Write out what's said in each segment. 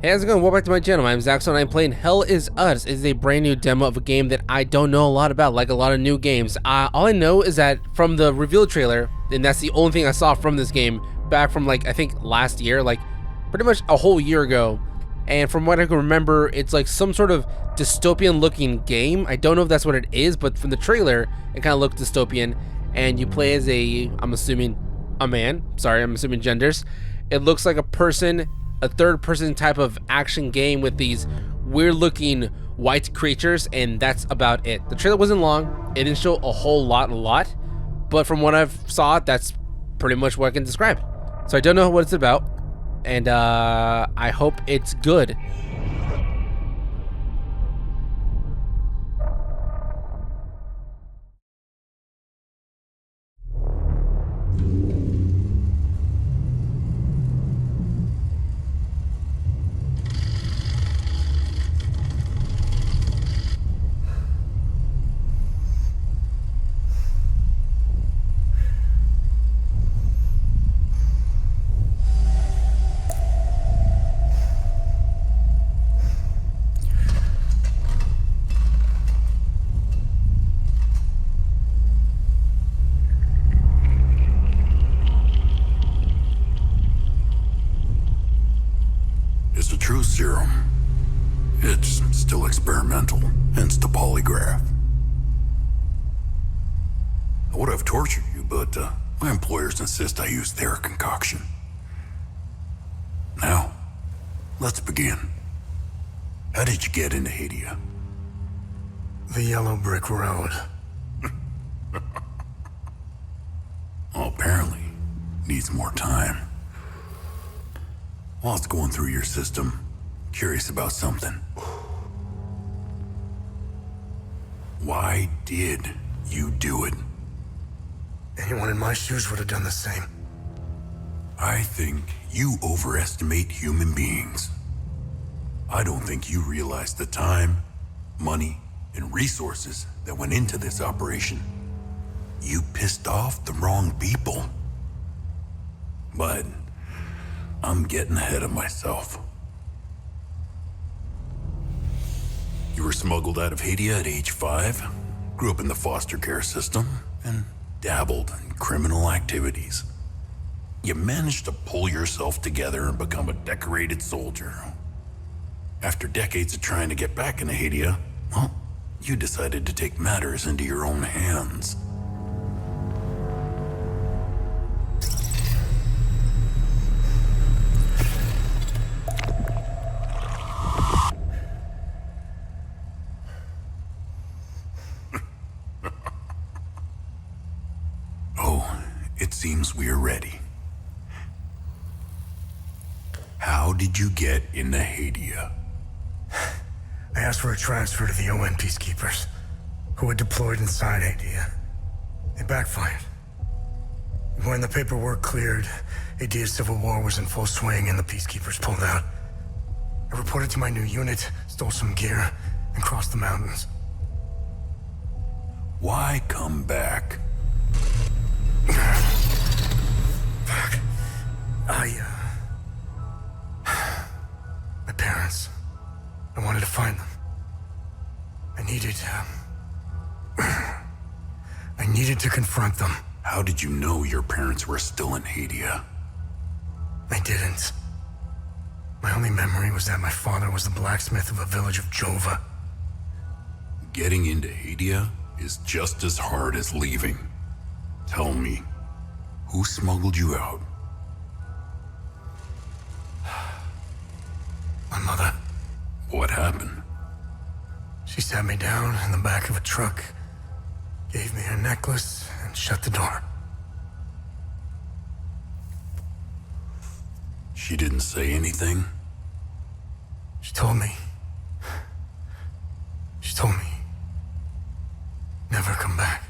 Hey, how's it going? Welcome back to my channel. I'm Zach, and I'm playing Hell Is Us. It's a brand new demo of a game that I don't know a lot about, like a lot of new games. All I know is that from the reveal trailer, and that's the only thing I saw from this game, back from like, I think last year, like pretty much a whole year ago. And from what I can remember, it's like some sort of dystopian looking game. I don't know if that's what it is, but from the trailer, it kind of looked dystopian. And you play as I'm assuming a man. Sorry, I'm assuming genders. It looks like a person, a third-person type of action game with these weird-looking white creatures, and that's about it. The trailer wasn't long. It didn't show a whole lot, but from what I've saw, that's pretty much what I can describe. So I don't know what it's about, and I hope it's good. It's a true serum. It's still experimental, hence the polygraph. I would have tortured you, but my employers insist I use their concoction. Now, let's begin. How did you get into Hadia? The yellow brick road. Well, apparently, needs more time. While it's going through your system, curious about something. Why did you do it? Anyone in my shoes would have done the same. I think you overestimate human beings. I don't think you realize the time, money, and resources that went into this operation. You pissed off the wrong people. But I'm getting ahead of myself. You were smuggled out of Hadia at age 5, grew up in the foster care system, and dabbled in criminal activities. You managed to pull yourself together and become a decorated soldier. After decades of trying to get back into Hadia, well, you decided to take matters into your own hands. It seems we are ready. How did you get into Hadia? I asked for a transfer to the UN peacekeepers, who had deployed inside Hadia. It backfired. When the paperwork cleared, Hadia's civil war was in full swing and the peacekeepers pulled out. I reported to my new unit, stole some gear, and crossed the mountains. Why come back? Fuck. My parents. I wanted to find them. I needed to confront them. How did you know your parents were still in Hadia? I didn't. My only memory was that my father was the blacksmith of a village of Jova. Getting into Hadia is just as hard as leaving. Tell me, who smuggled you out? My mother. What happened? She sat me down in the back of a truck, gave me her necklace, and shut the door. She didn't say anything? She told me, never come back.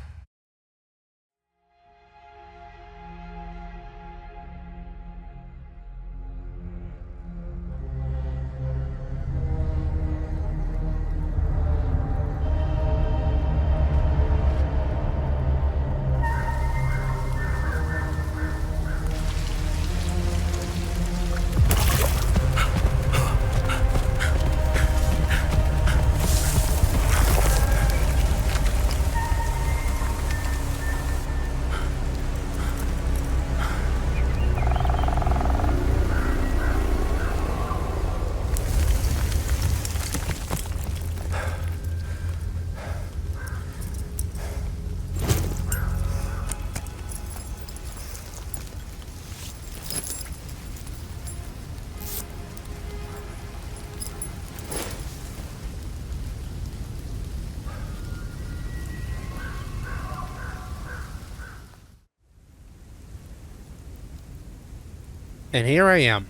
And here I am.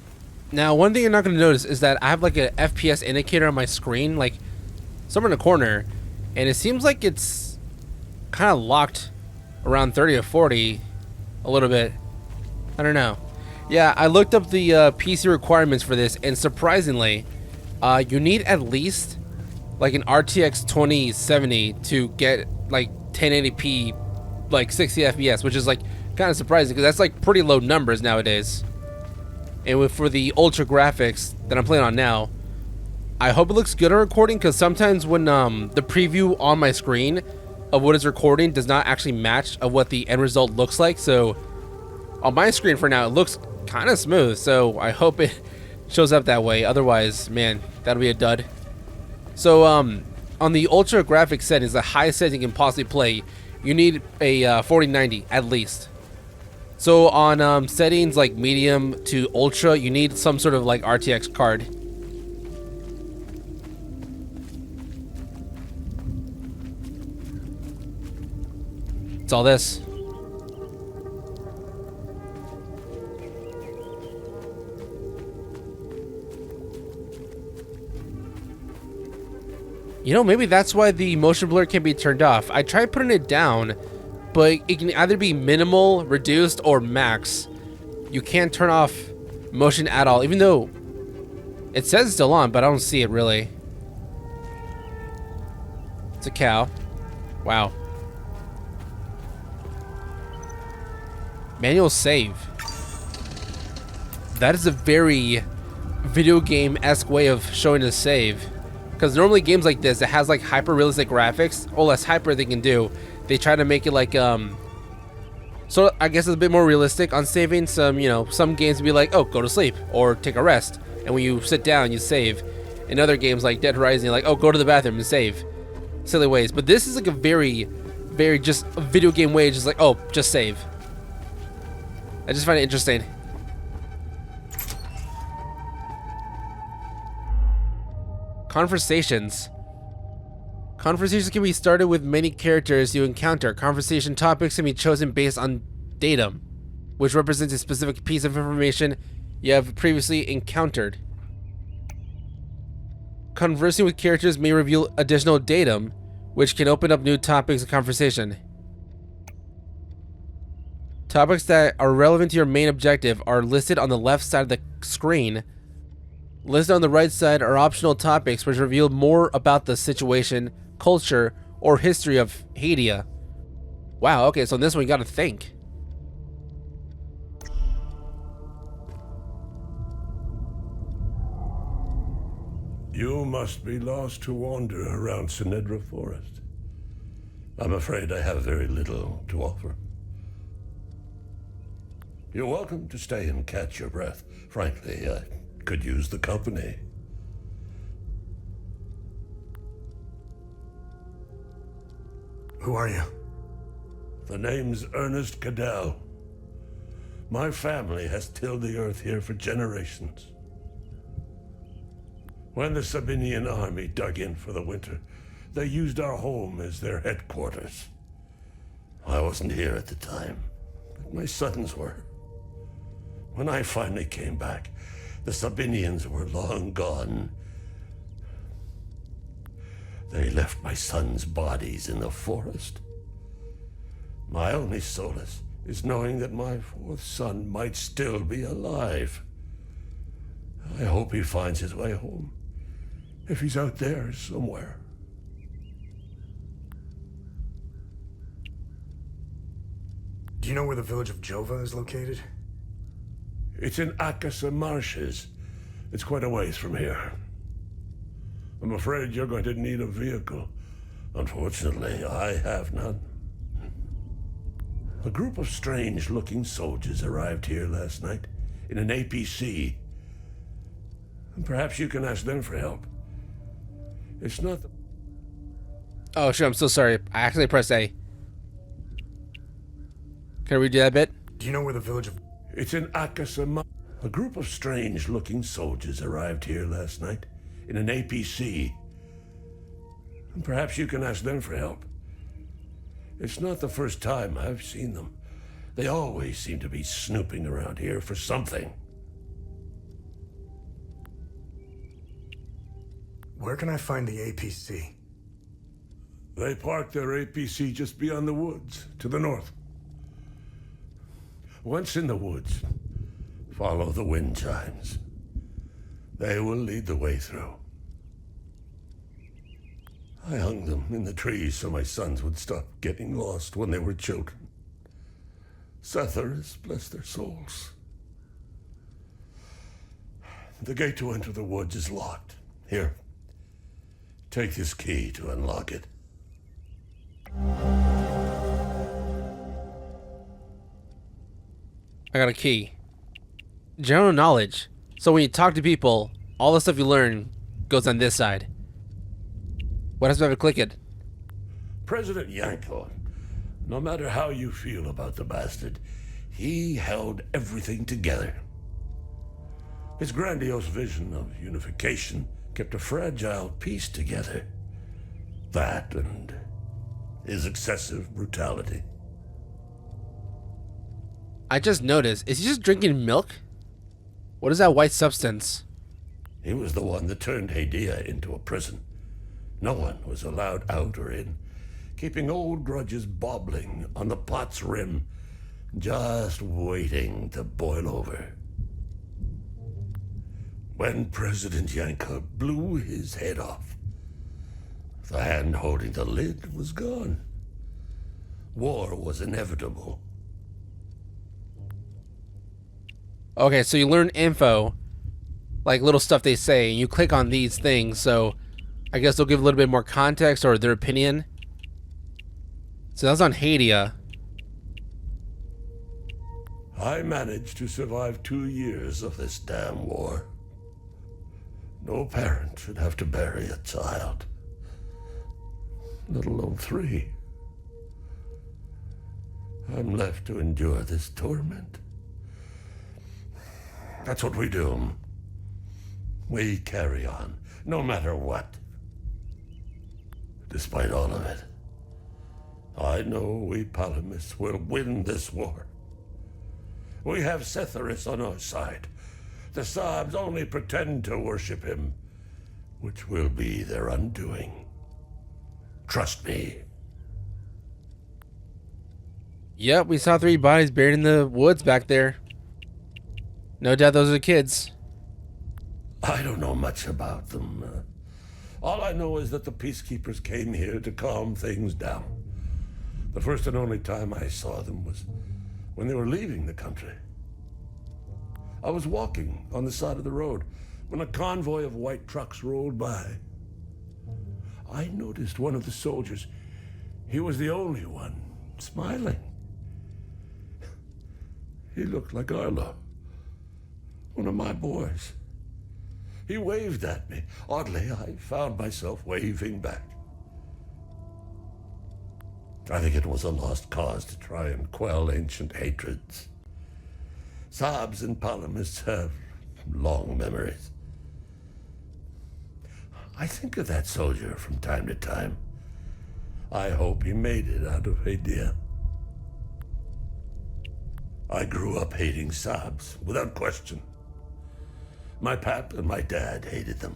Now, one thing you're not going to notice is that I have like a FPS indicator on my screen, like somewhere in the corner, and it seems like it's kind of locked around 30 or 40 a little bit. I don't know. Yeah, I looked up the PC requirements for this, and surprisingly, you need at least like an RTX 2070 to get like 1080p, like 60 FPS, which is like kind of surprising because that's like pretty low numbers nowadays. And for the ultra graphics that I'm playing on now, I hope it looks good on recording, because sometimes when the preview on my screen of what is recording does not actually match of what the end result looks like. So on my screen for now, it looks kind of smooth, so I hope it shows up that way. Otherwise, man, that'll be a dud. So on the ultra graphics settings, the highest setting you can possibly play, you need a 4090 at least. So on settings like medium to ultra, you need some sort of like RTX card. It's all this. You know, maybe that's why the motion blur can be turned off. I tried putting it down, but it can either be minimal, reduced, or max. You can't turn off motion at all, even though it says it's still on, but I don't see it really. It's a cow. Wow. Manual save. That is a very video game-esque way of showing a save. Because normally games like this, it has like hyper-realistic graphics, or less hyper they can do. They try to make it like, so I guess it's a bit more realistic on saving. Some, you know, some games would be like, oh, go to sleep, or take a rest. And when you sit down, you save. In other games like Dead Horizon, you're like, oh, go to the bathroom and save. Silly ways. But this is like a very, very just a video game way, just like, oh, just save. I just find it interesting. Conversations. Conversations can be started with many characters you encounter. Conversation topics can be chosen based on datum, which represents a specific piece of information you have previously encountered. Conversing with characters may reveal additional datum, which can open up new topics of conversation. Topics that are relevant to your main objective are listed on the left side of the screen. Listed on the right side are optional topics which reveal more about the situation, culture, or history of Hadia. Wow, okay, so in this one you gotta think. You must be lost to wander around Sinedra Forest. I'm afraid I have very little to offer. You're welcome to stay and catch your breath. Frankly, I could use the company. Who are you? The name's Ernest Cadell. My family has tilled the earth here for generations. When the Sabinian army dug in for the winter, they used our home as their headquarters. I wasn't here at the time, but my sons were. When I finally came back, the Sabinians were long gone. They left my sons' bodies in the forest. My only solace is knowing that my fourth son might still be alive. I hope he finds his way home, if he's out there somewhere. Do you know where the village of Jova is located? It's in Akasa Marshes. It's quite a ways from here. I'm afraid you're going to need a vehicle. Unfortunately, I have none. A group of strange-looking soldiers arrived here last night in an APC. And perhaps you can ask them for help. It's not the... Oh, sure, I'm so sorry. I actually pressed A. Can we redo that bit? Do you know where the village of... It's in Akasa. A group of strange-looking soldiers arrived here last night in an APC. And perhaps you can ask them for help. It's not the first time I've seen them. They always seem to be snooping around here for something. Where can I find the APC? They parked their APC just beyond the woods, to the north. Once in the woods, follow the wind chimes. They will lead the way through. I hung them in the trees so my sons would stop getting lost when they were children. Setharus, bless their souls. The gate to enter the woods is locked. Here, take this key to unlock it. I got a key. General knowledge. So when you talk to people, all the stuff you learn goes on this side. What else do I have to click it? President Yanko, no matter how you feel about the bastard, he held everything together. His grandiose vision of unification kept a fragile peace together. That and his excessive brutality. I just noticed, is he just drinking milk? What is that white substance? He was the one that turned Hadia into a prison. No one was allowed out or in, keeping old grudges bobbling on the pot's rim, just waiting to boil over. When President Yanka blew his head off, the hand holding the lid was gone. War was inevitable. Okay, so you learn info, like little stuff they say, and you click on these things, so I guess they'll give a little bit more context or their opinion. So that's on Hadia. I managed to survive 2 years of this damn war. No parent should have to bury a child, let alone 3. I'm left to endure this torment. That's what we do. We carry on, no matter what. Despite all of it, I know we Palamists will win this war. We have Setharus on our side. The Sabs only pretend to worship him, which will be their undoing. Trust me. Yep, we saw 3 bodies buried in the woods back there. No doubt those are the kids. I don't know much about them. All I know is that the peacekeepers came here to calm things down. The first and only time I saw them was when they were leaving the country. I was walking on the side of the road when a convoy of white trucks rolled by. I noticed one of the soldiers. He was the only one smiling. He looked like Arlo, one of my boys. He waved at me. Oddly, I found myself waving back. I think it was a lost cause to try and quell ancient hatreds. Sabs and Palamists have long memories. I think of that soldier from time to time. I hope he made it out of Hadia. I grew up hating Sabs, without question. My pap and my dad hated them.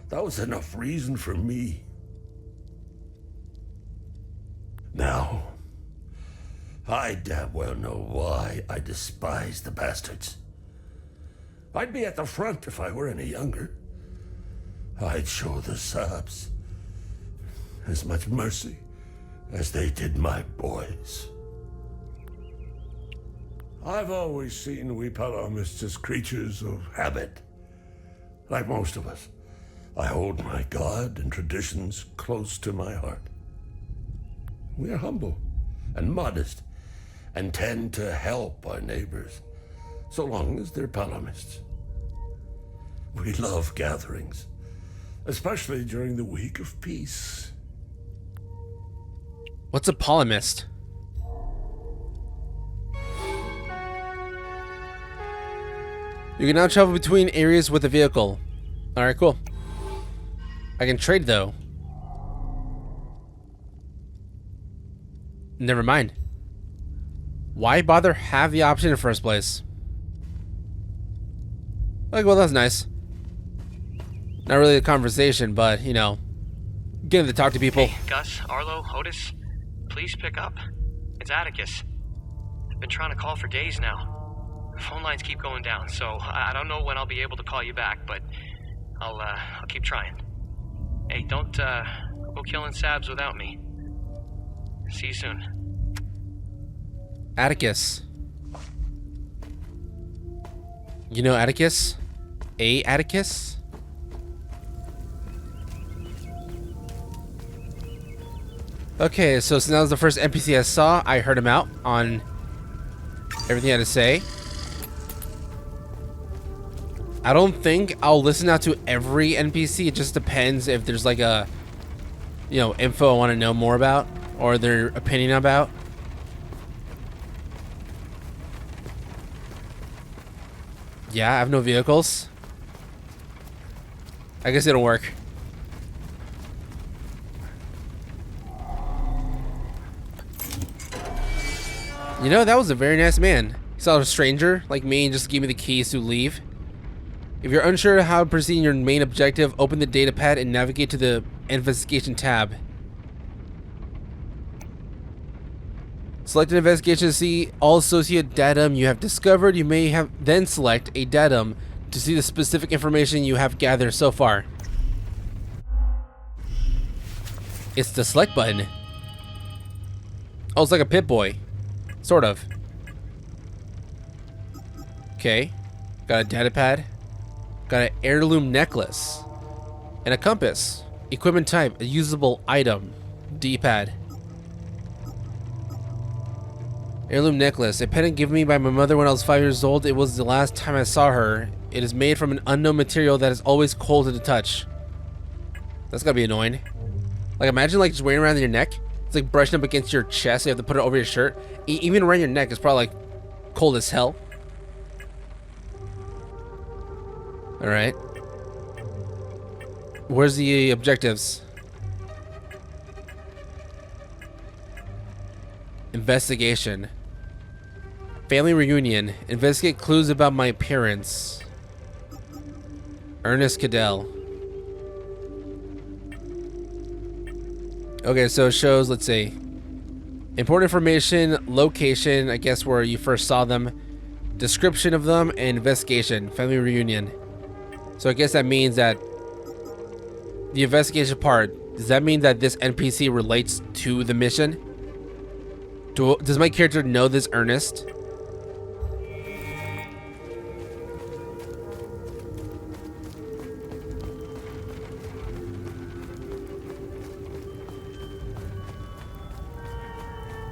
That was enough reason for me. Now, I damn well know why I despise the bastards. I'd be at the front if I were any younger. I'd show the Sabs as much mercy as they did my boys. I've always seen we Palamists as creatures of habit. Like most of us, I hold my God and traditions close to my heart. We are humble and modest and tend to help our neighbors, so long as they're Palamists. We love gatherings, especially during the week of peace. What's a Palamist? You can now travel between areas with a vehicle. Alright, cool. I can trade though. Never mind. Why bother have the option in the first place? Like, well, that's nice. Not really a conversation, but, you know, getting to talk to people. Hey, Gus, Arlo, Otis, please pick up. It's Atticus. I've been trying to call for days now. Phone lines keep going down, so I don't know when I'll be able to call you back, but I'll keep trying. Hey, don't go killing Sabs without me. See you soon. Atticus. You know Atticus? Atticus? Okay, so that was the first NPC I saw. I heard him out on everything he had to say. I don't think I'll listen out to every NPC. It just depends if there's like a, you know, info I want to know more about or their opinion about. Yeah, I have no vehicles. I guess it'll work. You know, that was a very nice man. He saw a stranger like me and just gave me the keys to leave. If you're unsure how to proceed in your main objective, open the data pad and navigate to the investigation tab. Select an investigation to see all associated datum you have discovered. You may have then select a datum to see the specific information you have gathered so far. It's the select button. Oh, it's like a Pip-Boy. Sort of. Okay. Got a data pad. Got an heirloom necklace. And a compass. Equipment type, a usable item. D-pad. Heirloom necklace. A pendant given me by my mother when I was 5 years old. It was the last time I saw her. It is made from an unknown material that is always cold to the touch. That's gotta be annoying. Like, imagine like just wearing it around your neck. It's like brushing up against your chest. So you have to put it over your shirt. Even around your neck, it's probably like cold as hell. Alright. Where's the objectives? Investigation. Family reunion. Investigate clues about my parents. Ernest Cadell. Okay, so it shows, let's see. Important information, location, I guess where you first saw them, description of them, and investigation, family reunion. So I guess that means that the investigation part, does that mean that this NPC relates to the mission? Does my character know this Ernest?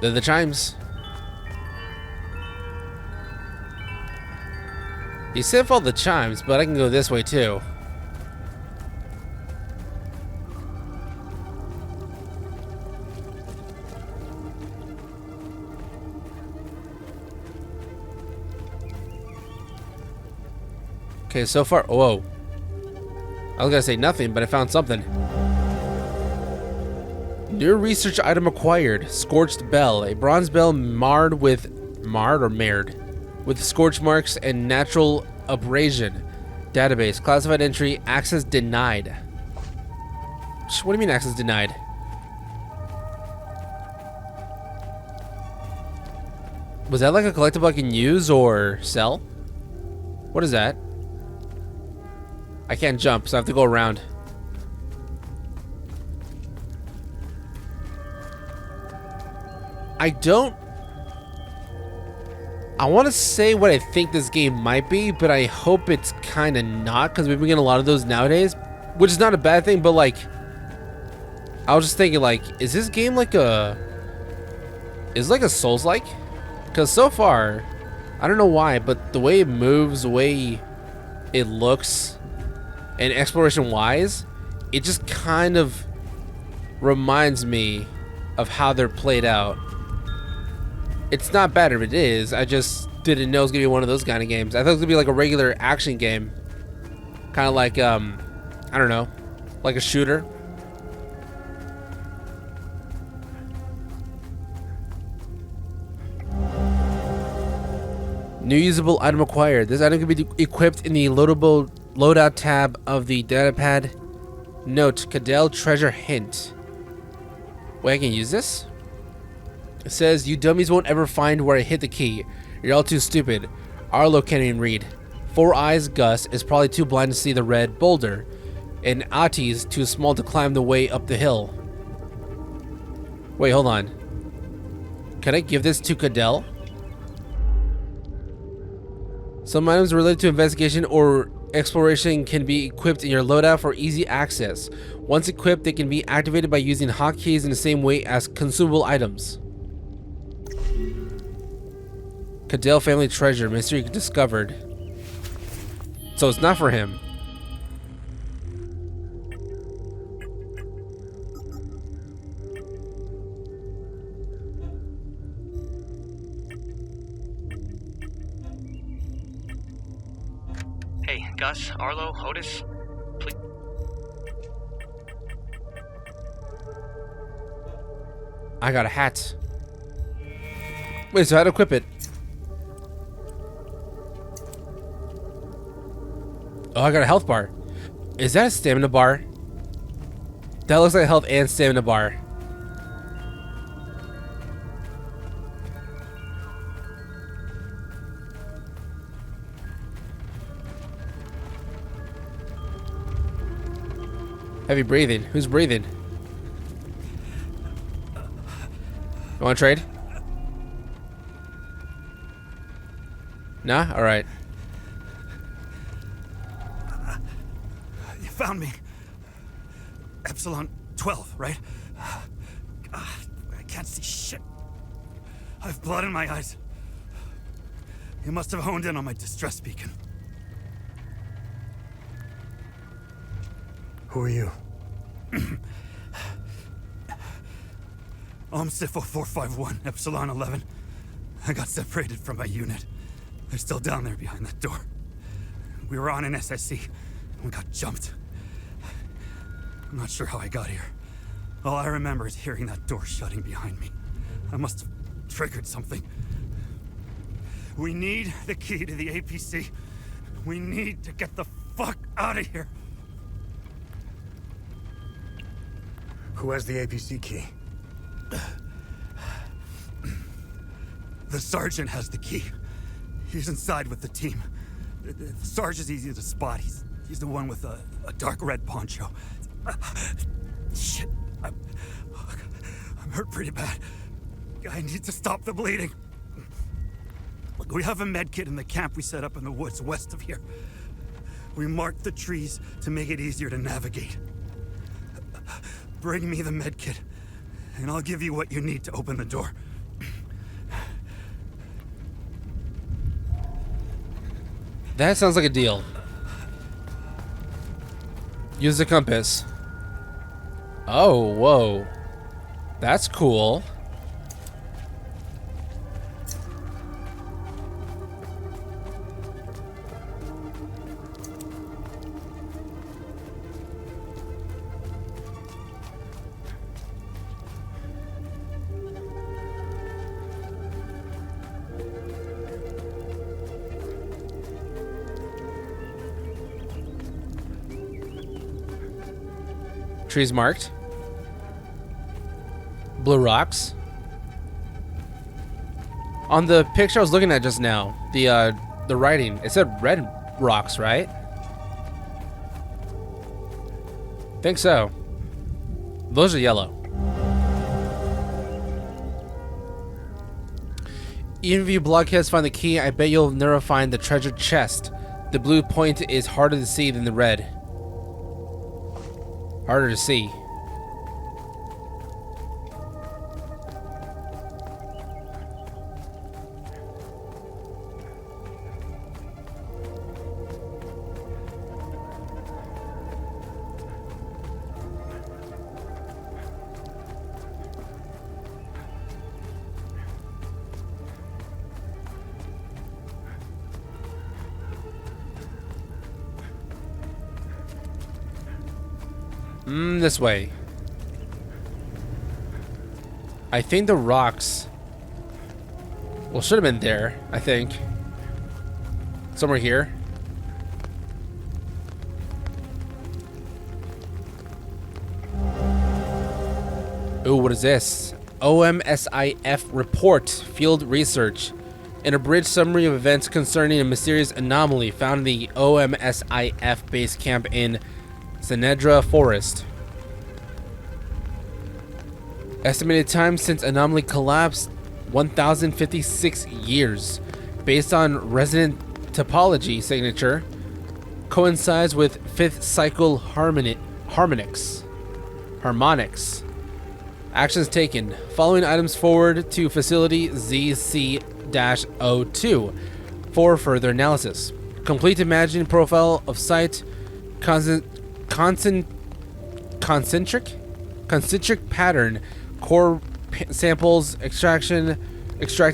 They're the chimes. You said follow the chimes, but I can go this way too. Okay, so far, whoa. I was gonna say nothing, but I found something. New research item acquired. Scorched bell. A bronze bell marred with scorch marks and natural abrasion. Database. Classified entry. Access denied. What do you mean access denied? Was that like a collectible I can use or sell? What is that? I can't jump, so I have to go around. I want to say what I think this game might be, but I hope it's kind of not, because we've been getting a lot of those nowadays, which is not a bad thing, but like, I was just thinking like, is this game like a Souls-like? Because so far, I don't know why, but the way it moves, the way it looks, and exploration-wise, it just kind of reminds me of how they're played out. It's not bad if it is. I just didn't know it was gonna be one of those kind of games. I thought it was gonna be like a regular action game, kind of like I don't know, like a shooter. New usable item acquired. This item can be equipped in the loadable loadout tab of the datapad. Note, Cadell treasure hint. Wait, I can use this? It says, you dummies won't ever find where I hit the key. You're all too stupid. Arlo can't even read. Four Eyes Gus is probably too blind to see the red boulder. And Ati's too small to climb the way up the hill. Wait, hold on. Can I give this to Cadell? Some items related to investigation or exploration can be equipped in your loadout for easy access. Once equipped, they can be activated by using hotkeys in the same way as consumable items. Cadell family treasure, mystery discovered. So it's not for him. Hey, Gus, Arlo, Otis, please. I got a hat. Wait, so how to equip it? Oh, I got a health bar. Is that a stamina bar? That looks like a health and stamina bar. Heavy breathing. Who's breathing? You want to trade? Nah? Alright. You found me. Epsilon 12, right? I can't see shit. I have blood in my eyes. You must have honed in on my distress beacon. Who are you? Sifo 451, Epsilon 11. I got separated from my unit. They're still down there behind that door. We were on an SSC, and we got jumped. I'm not sure how I got here. All I remember is hearing that door shutting behind me. I must have triggered something. We need the key to the APC. We need to get the fuck out of here. Who has the APC key? The sergeant has the key. He's inside with the team. The sergeant's easy to spot. He's the one with a dark red poncho. Shit. I'm hurt pretty bad. I need to stop the bleeding. Look, we have a med kit in the camp we set up in the woods west of here. We marked the trees to make it easier to navigate. Bring me the med kit, and I'll give you what you need to open the door. That sounds like a deal. Use the compass. Oh, whoa. That's cool. Trees marked. Blue rocks. On the picture I was looking at just now, the writing, it said red rocks, right? Think so. Those are yellow. Even if you blockheads find the key, I bet you'll never find the treasure chest. The blue point is harder to see than the red. Harder to see. This way. I think the rocks, well, should have been there, I think. Somewhere here. Ooh, what is this? OMSIF report, field research. An abridged summary of events concerning a mysterious anomaly found in the OMSIF base camp in Senedra Forest. Estimated time since anomaly collapsed, 1,056 years. Based on resident topology signature, coincides with 5th cycle harmonics. Actions taken. Following items forward to facility ZC-02 for further analysis. Complete imagining profile of site. Concentric pattern. Core samples extracted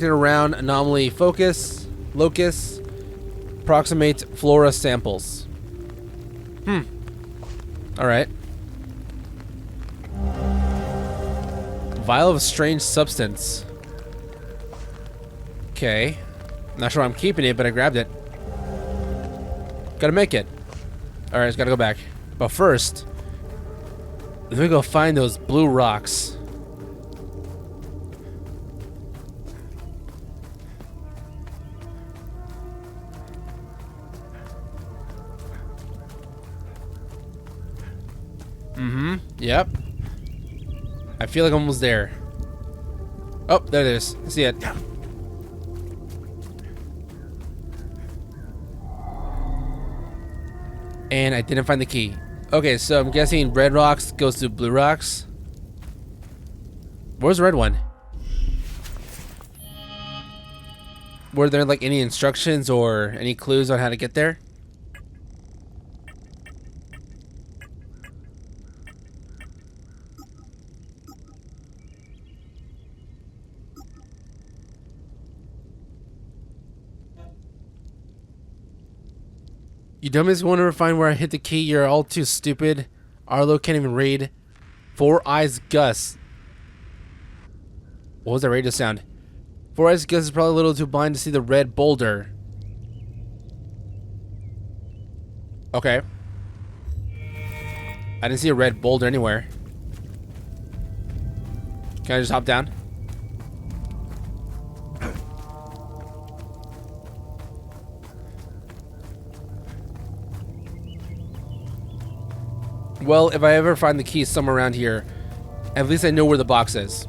around anomaly locus. Approximate flora samples. Alright. Vial of strange substance. Okay. Not sure I'm keeping it, but I grabbed it. Gotta make it. Alright, just gotta go back. But first, let me go find those blue rocks. Yep. I feel like I'm almost there. Oh, there it is. I see it. And I didn't find the key. Okay, so I'm guessing red rocks goes to blue rocks. Where's the red one? Were there like any instructions or any clues on how to get there? You dummies want to find where I hit the key. You're all too stupid. Arlo can't even read. Four Eyes Gus. What was that radio sound? Four Eyes Gus is probably a little too blind to see the red boulder. Okay. I didn't see a red boulder anywhere. Can I just hop down? Well, if I ever find the key somewhere around here, at least I know where the box is.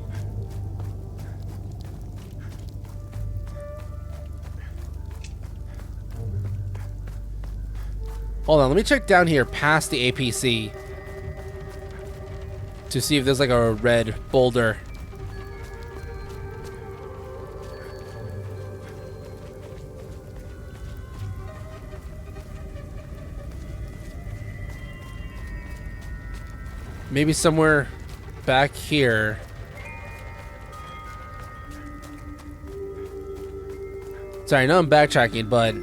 Hold on, let me check down here past the APC to see if there's like a red boulder. Maybe somewhere back here. Sorry, I know I'm backtracking, but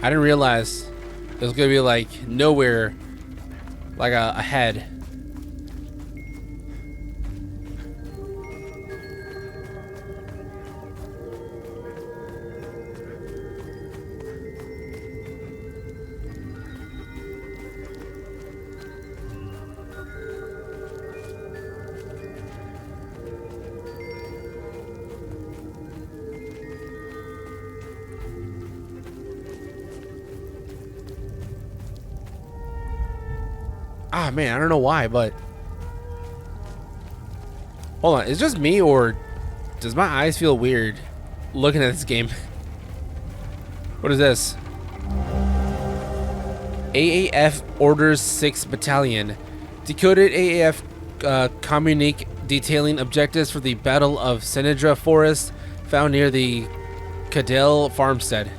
I didn't realize it was gonna be like nowhere, like ahead. Ah, man, I don't know why, but... Hold on, is it just me, or does my eyes feel weird looking at this game? What is this? AAF Orders 6 Battalion. Decoded AAF communique detailing objectives for the Battle of Senedra Forest found near the Cadell farmstead.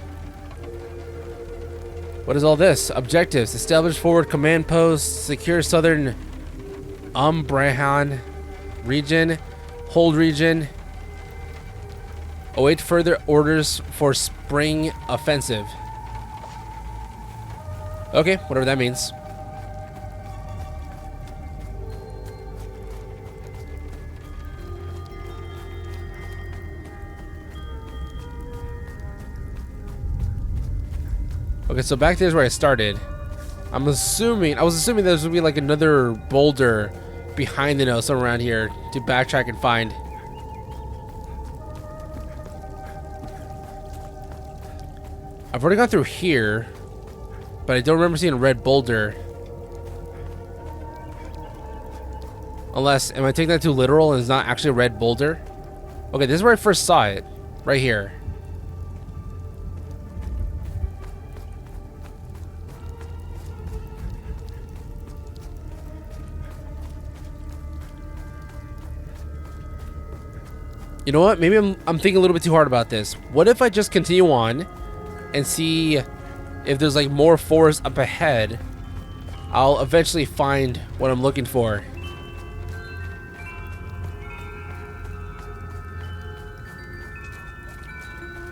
What is all this? Objectives. Establish forward command post. Secure southern Umbrahan region. Hold region. Await further orders for spring offensive. Okay, whatever that means. Okay, so back there's where I started. I was assuming there's gonna be like another boulder behind the nose, somewhere around here, to backtrack and find. I've already gone through here, but I don't remember seeing a red boulder. Unless, am I taking that too literal and it's not actually a red boulder? Okay, this is where I first saw it. Right here. You know what? Maybe I'm thinking a little bit too hard about this. What if I just continue on and see if there's like more forest up ahead? I'll eventually find what I'm looking for.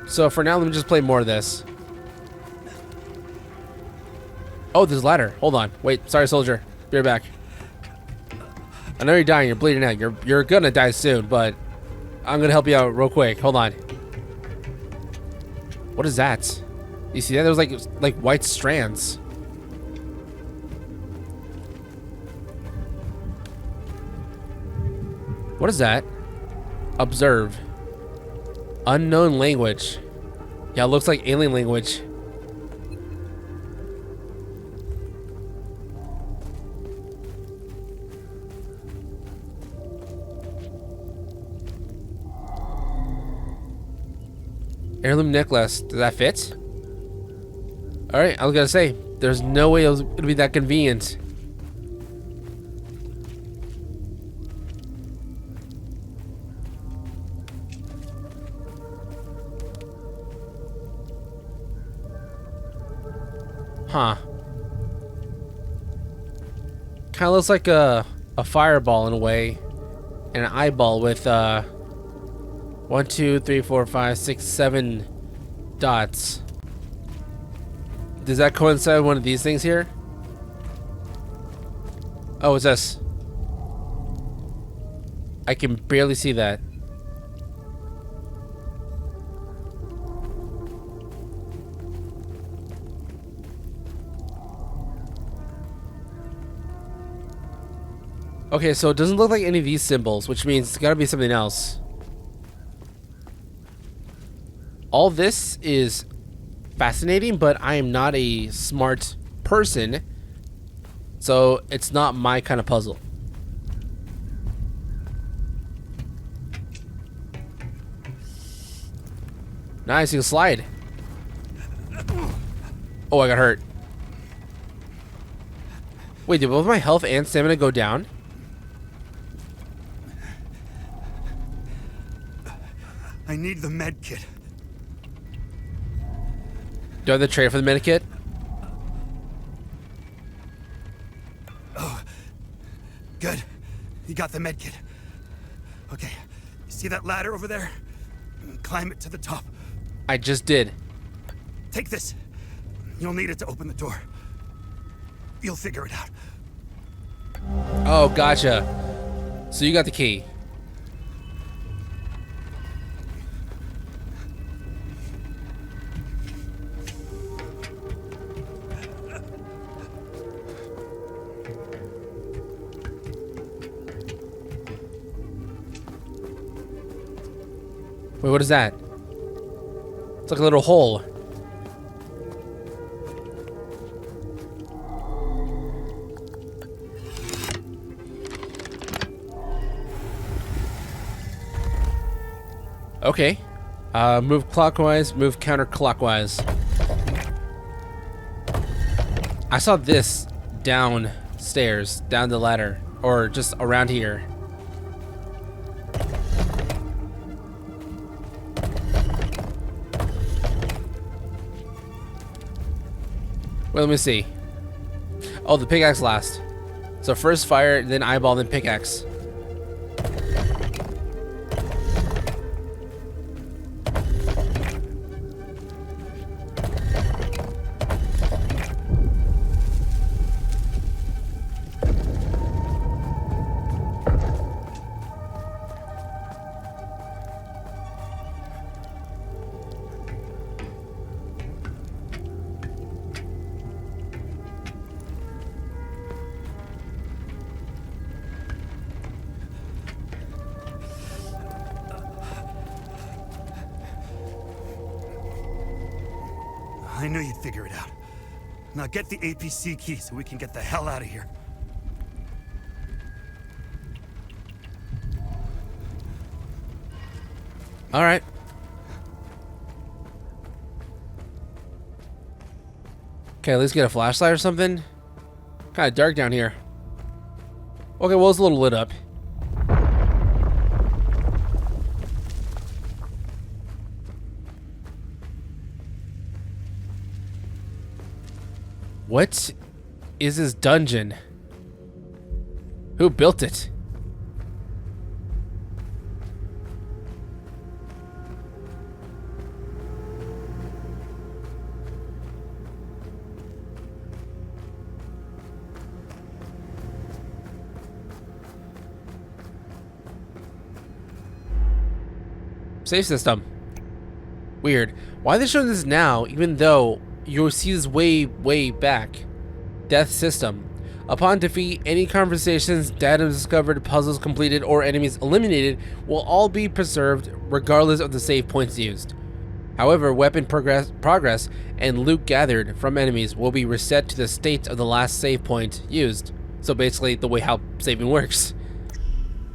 So for now, let me just play more of this. Oh, there's a ladder. Hold on. Wait, sorry, soldier. Be right back. I know you're dying. You're bleeding out. You're gonna die soon, but I'm gonna help you out real quick. Hold on. What is that? You see that? There was like white strands. What is that? Observe. Unknown language. Yeah, it looks like alien language. Heirloom necklace. Does that fit? Alright, I was gonna say, there's no way it was gonna be that convenient. Huh. Kind of looks like a fireball in a way. And an eyeball with 1, 2, 3, 4, 5, 6, 7 dots. Does that coincide with one of these things here? Oh, what's this? I can barely see that. Okay, so it doesn't look like any of these symbols, which means it's gotta be something else. All this is fascinating, but I am not a smart person, so it's not my kind of puzzle. Nice, you can slide. Oh, I got hurt. Wait, did both my health and stamina go down? I need the med kit. Do I have the tray for the medikit? Oh, good. You got the med kit. Okay, you see that ladder over there? Climb it to the top. I just did. Take this. You'll need it to open the door. You'll figure it out. Oh, gotcha. So you got the key. Wait, what is that? It's like a little hole. Okay. Move clockwise, move counterclockwise. I saw this downstairs, down the ladder, or just around here. Well, let me see. Oh, the pickaxe last. So first fire, then eyeball, then pickaxe. I knew you'd figure it out. Now get the APC key so we can get the hell out of here. All right. Okay, let's get a flashlight or something. Kind of dark down here. Okay, well, it's a little lit up. What is this dungeon? Who built it? Save system. Weird. Why are they showing this now, even though you'll see this way back? Death system. Upon defeat, any conversations, data discovered, puzzles completed, or enemies eliminated will all be preserved regardless of the save points used. However, weapon progress and loot gathered from enemies will be reset to the state of the last save point used. So basically, the way how saving works.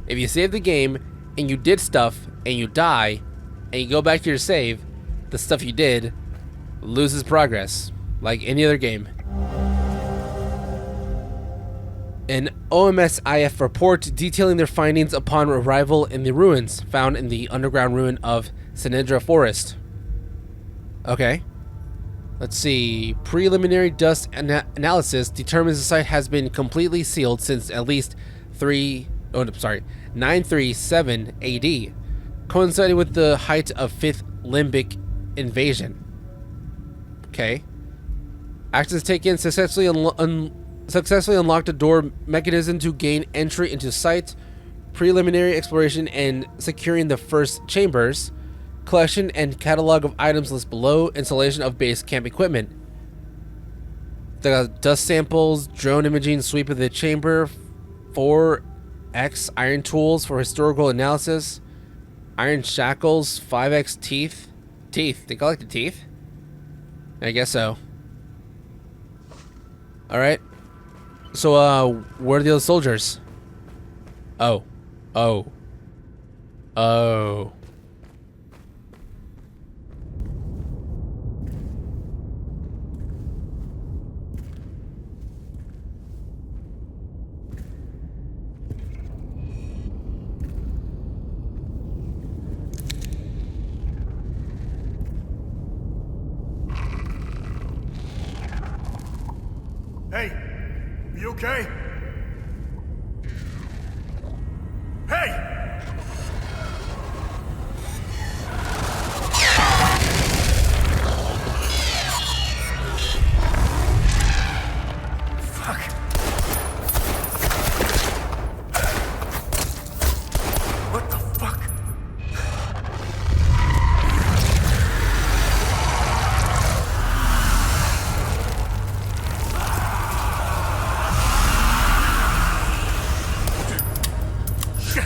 If you save the game and you did stuff and you die and you go back to your save, the stuff you did loses progress, like any other game. An OMSIF report detailing their findings upon arrival in the ruins found in the underground ruin of Sinedra Forest. Okay. Let's see. Preliminary dust analysis determines the site has been completely sealed since at least 937 AD, coinciding with the height of 5th Limbic invasion. Okay. Actions taken successfully unlocked a door mechanism to gain entry into site. Preliminary exploration and securing the first chambers. Collection and catalog of items list below. Installation of base camp equipment. The dust samples, drone imaging, sweep of the chamber, 4x iron tools for historical analysis, iron shackles, 5x teeth. Teeth? They collected teeth? I guess so. Alright. So, where are the other soldiers? Oh. Hey, are you okay? Hey! Fuck. What the fuck? Shit!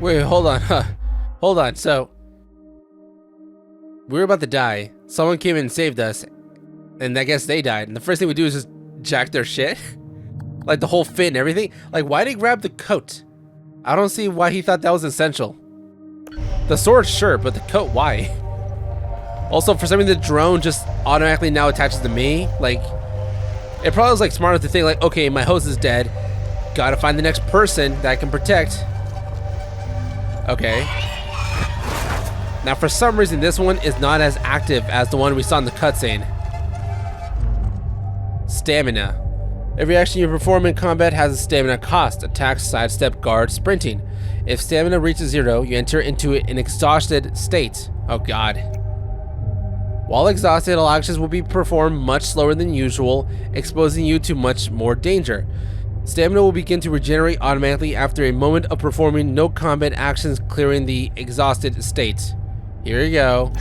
Wait, hold on. Hold on. So, we were about to die. Someone came in and saved us. And I guess they died. And the first thing we do is just jack their shit. Like the whole fit and everything. Like, why did he grab the coat? I don't see why he thought that was essential. The sword, sure, but the coat, why? Also, for some reason, the drone just automatically now attaches to me. Like, it probably was like smart enough to think like, okay, my host is dead. Gotta find the next person that I can protect. Okay. Now, for some reason, this one is not as active as the one we saw in the cutscene. Stamina. Every action you perform in combat has a stamina cost. Attack, sidestep, guard, sprinting. If stamina reaches 0, you enter into an exhausted state. Oh god. While exhausted, all actions will be performed much slower than usual, exposing you to much more danger. Stamina will begin to regenerate automatically after a moment of performing no combat actions, clearing the exhausted state. Here you go.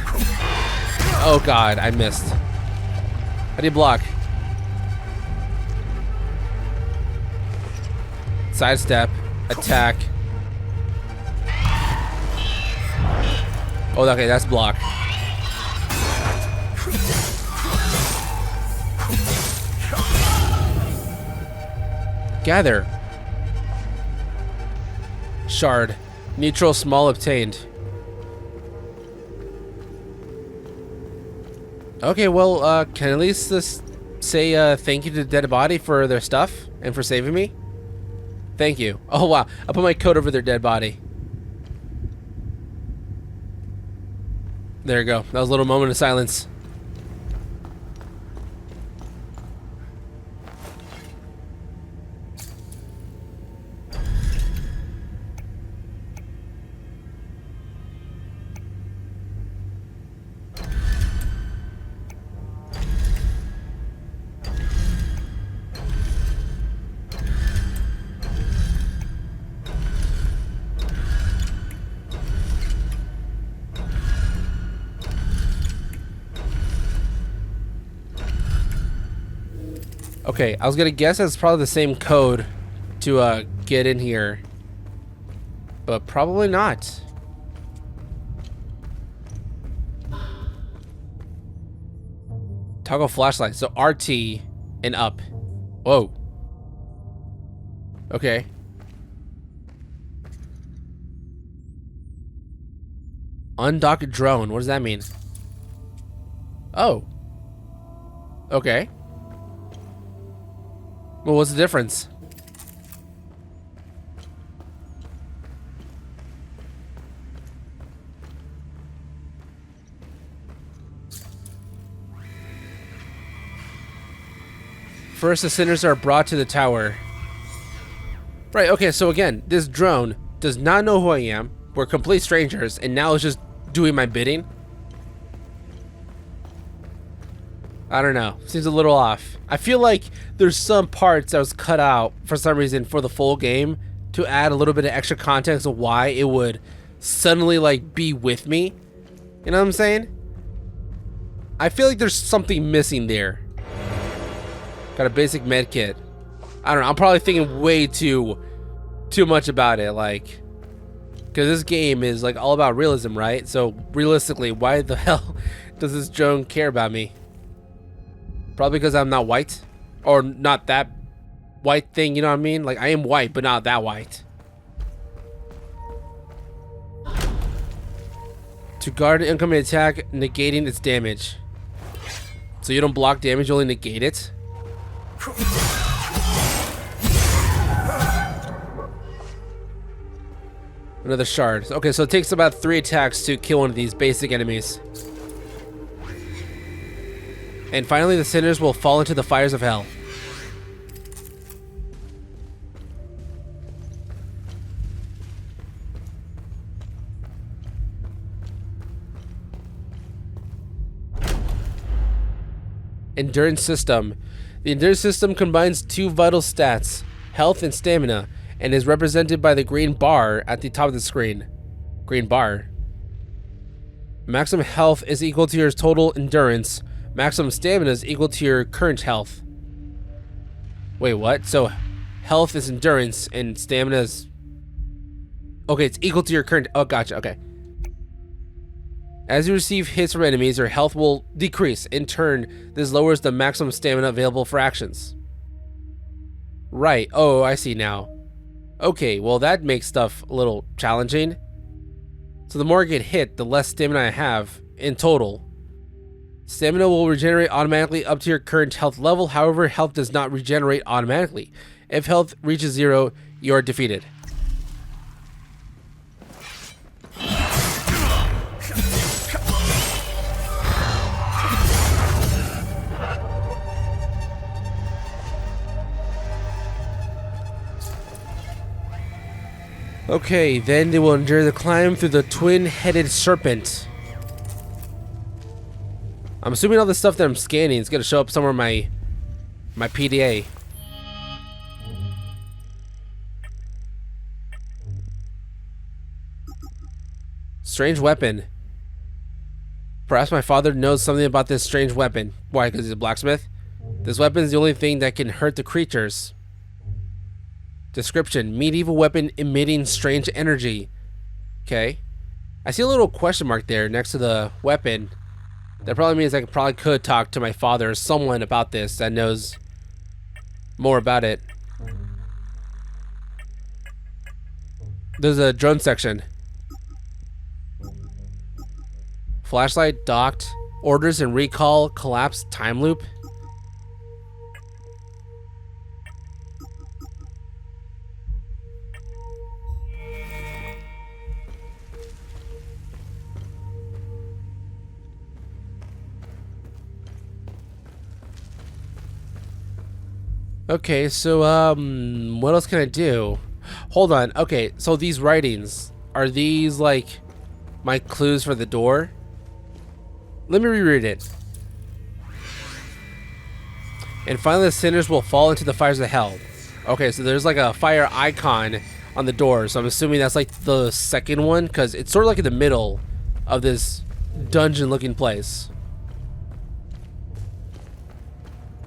Oh god, I missed. How do you block? Sidestep, attack. Oh, okay, that's block. Gather. Shard. Neutral small obtained. Okay, well, can at least this say thank you to the dead body for their stuff and for saving me? Thank you. Oh wow, I put my coat over their dead body. There you go. That was a little moment of silence. Okay, I was gonna guess it's probably the same code to get in here, but probably not. Toggle flashlight, so RT and up. Whoa. Okay. Undock drone, what does that mean? Oh. Okay. Well, what's the difference? First, the sinners are brought to the tower. Right, okay, so again, this drone does not know who I am. We're complete strangers, and now it's just doing my bidding. I don't know. Seems a little off. I feel like there's some parts that was cut out for some reason for the full game to add a little bit of extra context of why it would suddenly like be with me. You know what I'm saying? I feel like there's something missing there. Got a basic med kit. I don't know. I'm probably thinking way too much about it, like, because this game is like all about realism, right? So realistically, why the hell does this drone care about me? Probably because I'm not white, or not that white thing, you know what I mean? Like, I am white, but not that white. To guard an incoming attack, negating its damage. So you don't block damage, you only negate it? Another shard. Okay, so it takes about 3 attacks to kill one of these basic enemies. And finally, the sinners will fall into the fires of hell. Endurance system. The endurance system combines two vital stats, health and stamina, and is represented by the green bar at the top of the screen. Green bar. Maximum health is equal to your total endurance. Maximum stamina is equal to your current health. Wait, what? So health is endurance and stamina is... Okay, it's equal to your current... Oh, gotcha. Okay. As you receive hits from enemies, your health will decrease. In turn, this lowers the maximum stamina available for actions. Right. Oh, I see now. Okay, well that makes stuff a little challenging. So the more I get hit, the less stamina I have in total. Stamina will regenerate automatically up to your current health level. However, health does not regenerate automatically. If health reaches 0, you are defeated. Okay, then they will endure the climb through the twin-headed serpent. I'm assuming all the stuff that I'm scanning is gonna show up somewhere in my PDA. Strange weapon. Perhaps my father knows something about this strange weapon. Why? Because he's a blacksmith? This weapon is the only thing that can hurt the creatures. Description: medieval weapon emitting strange energy. Okay. I see a little question mark there next to the weapon. That probably means I could talk to my father or someone about this that knows more about it. There's a drone section. Flashlight docked. Orders and recall collapsed time loop. Okay, so what else can I do? Hold on. Okay, so these writings, are these like my clues for the door? Let me reread it. And finally the sinners will fall into the fires of hell. Okay, so there's like a fire icon on the door, so I'm assuming that's like the second one, because it's sort of like in the middle of this dungeon looking place.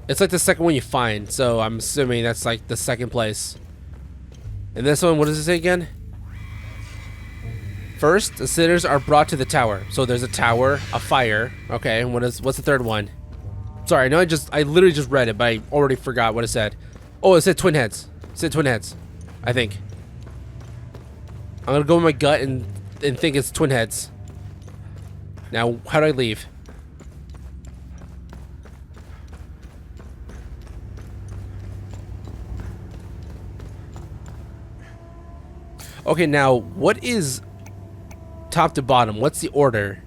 It's like the second one you find, so I'm assuming that's like the second place. And this one, what does it say again? First, the sinners are brought to the tower. So there's a tower, a fire. Okay, and what's the third one? Sorry, I know I literally just read it, but I already forgot what it said. Oh, it said twin heads. It said twin heads, I think. I'm gonna go with my gut and think it's twin heads. Now, how do I leave? Okay, now, what is top to bottom? What's the order?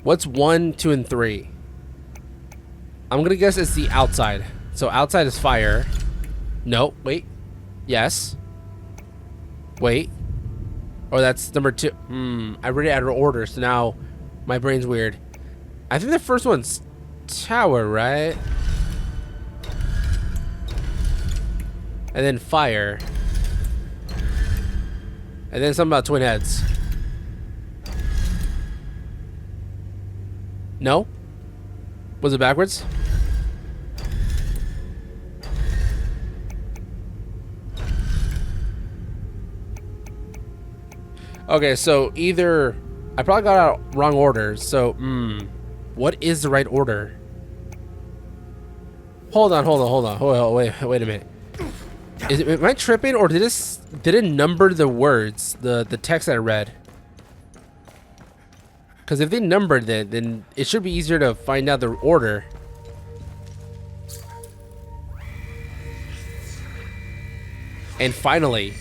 What's 1, 2, and 3? I'm gonna guess it's the outside. So outside is fire. No, wait. Yes. Wait. Oh, that's number 2. I read it out of order, so now my brain's weird. I think the first one's tower, right? And then fire. And then something about twin heads. No? Was it backwards? Okay, so either I probably got out wrong order. So, what is the right order? Hold on. Wait a minute. Am I tripping, or did it number the words, the text that I read? Because if they numbered it, then it should be easier to find out the order. And finally,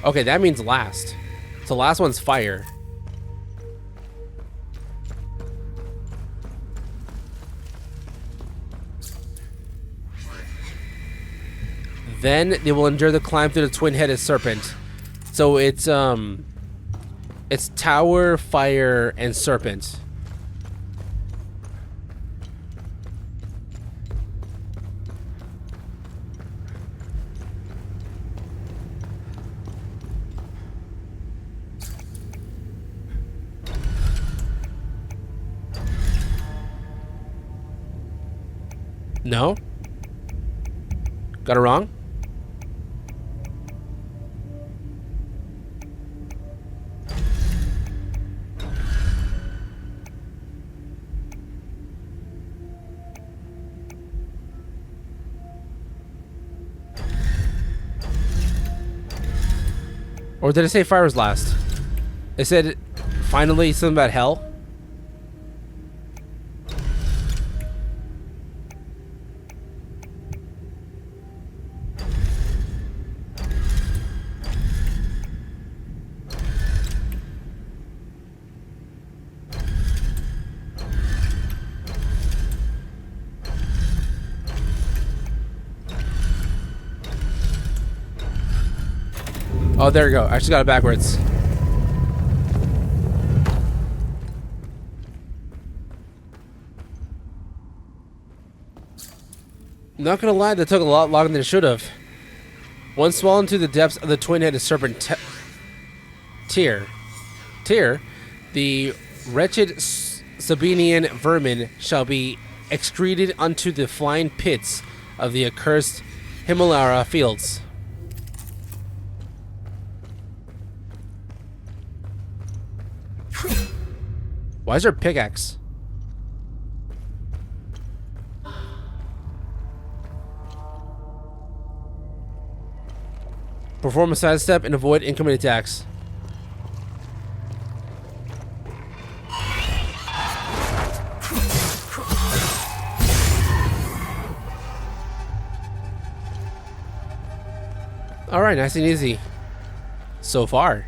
okay, that means last. So last one's fire. Then they will endure the climb through the twin-headed serpent. So it's tower, fire, and serpent. No? Got it wrong? Or did it say fire was last? It said finally something about hell? Oh, there we go. I just got it backwards. Not gonna lie, that took a lot longer than it should have. Once swallowed into the depths of the twin-headed serpent tier, the wretched Sabinian vermin shall be excreted unto the flying pits of the accursed Himalaya fields. Why is there a pickaxe? Perform a sidestep and avoid incoming attacks. Alright, nice and easy. So far.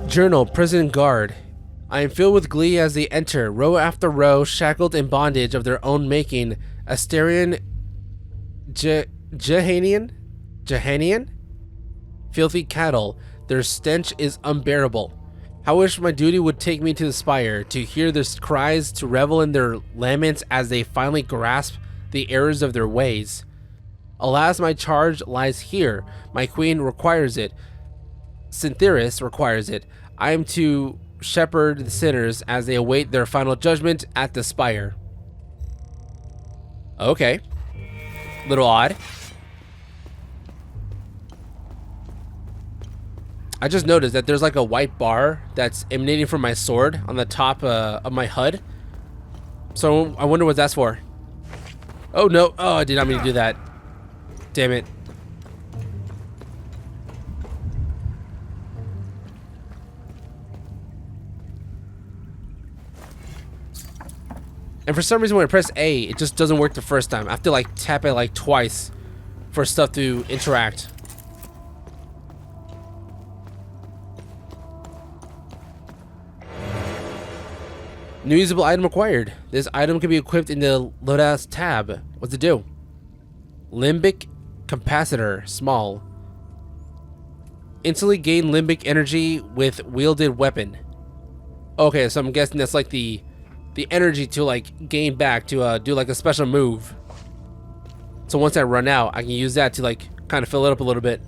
Journal, prison guard. I am filled with glee as they enter, row after row, shackled in bondage of their own making. Asterian Jehanian? Filthy cattle. Their stench is unbearable. How wish my duty would take me to the spire, to hear their cries, to revel in their laments as they finally grasp the errors of their ways. Alas, my charge lies here. My queen requires it. Cytheris requires it. I am to shepherd the sinners as they await their final judgment at the spire. Okay. Little odd. I just noticed that there's like a white bar that's emanating from my sword on the top of my HUD. So I wonder what that's for. Oh no. Oh, I did not mean to do that. Damn it. And for some reason when I press A, it just doesn't work the first time. I have to like tap it like twice for stuff to interact. New usable item acquired. This item can be equipped in the Lodas tab. What's it do? Limbic capacitor, small. Instantly gain limbic energy with wielded weapon. Okay, so I'm guessing that's like the energy to like gain back to do like a special move. So once I run out, I can use that to like kind of fill it up a little bit.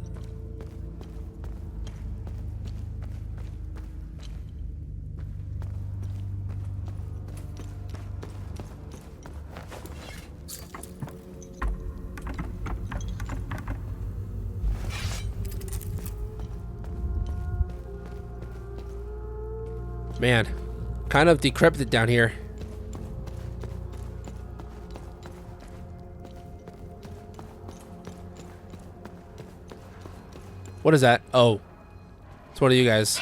Man, kind of decrepit down here. What is that? Oh, it's one of you guys.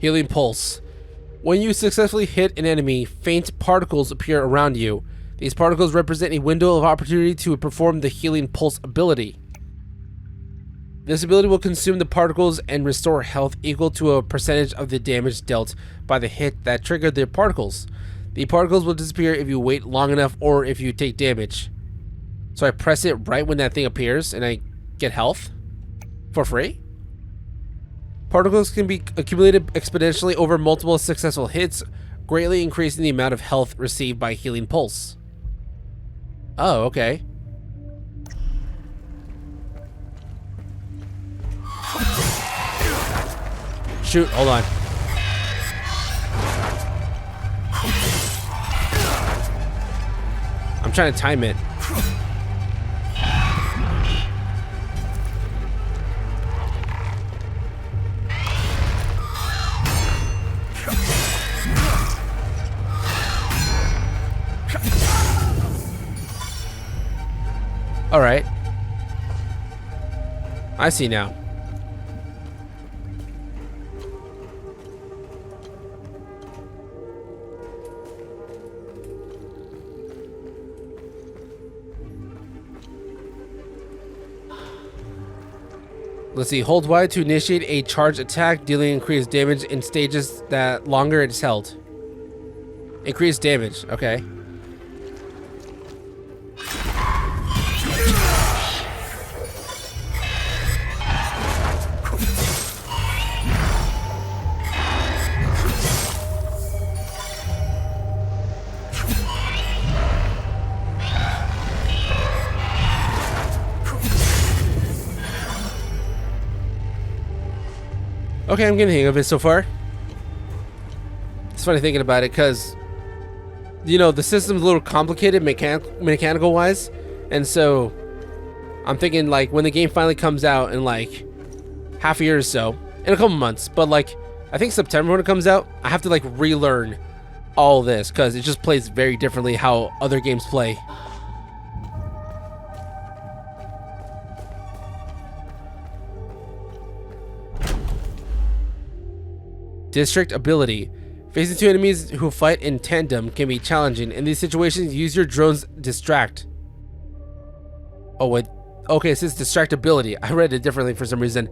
Healing Pulse. When you successfully hit an enemy, faint particles appear around you. These particles represent a window of opportunity to perform the Healing Pulse ability. This ability will consume the particles and restore health equal to a percentage of the damage dealt by the hit that triggered the particles. The particles will disappear if you wait long enough or if you take damage. So I press it right when that thing appears and I get health for free? Particles can be accumulated exponentially over multiple successful hits, greatly increasing the amount of health received by Healing Pulse. Oh, okay. Shoot, hold on. I'm trying to time it. All right. I see now. Let's see. Hold Y to initiate a charge attack, dealing increased damage in stages that longer it's held. Increased damage. Okay. Okay, I'm getting the hang of it so far. It's funny thinking about it because, you know, the system's a little complicated mechanical wise. And so I'm thinking like when the game finally comes out in like half a year or so, in a couple months, but like I think September when it comes out, I have to like relearn all this because it just plays very differently how other games play. District ability. Facing two enemies who fight in tandem can be challenging. In these situations, use your drone's distract. Oh wait, okay, it says distractibility. I read it differently for some reason.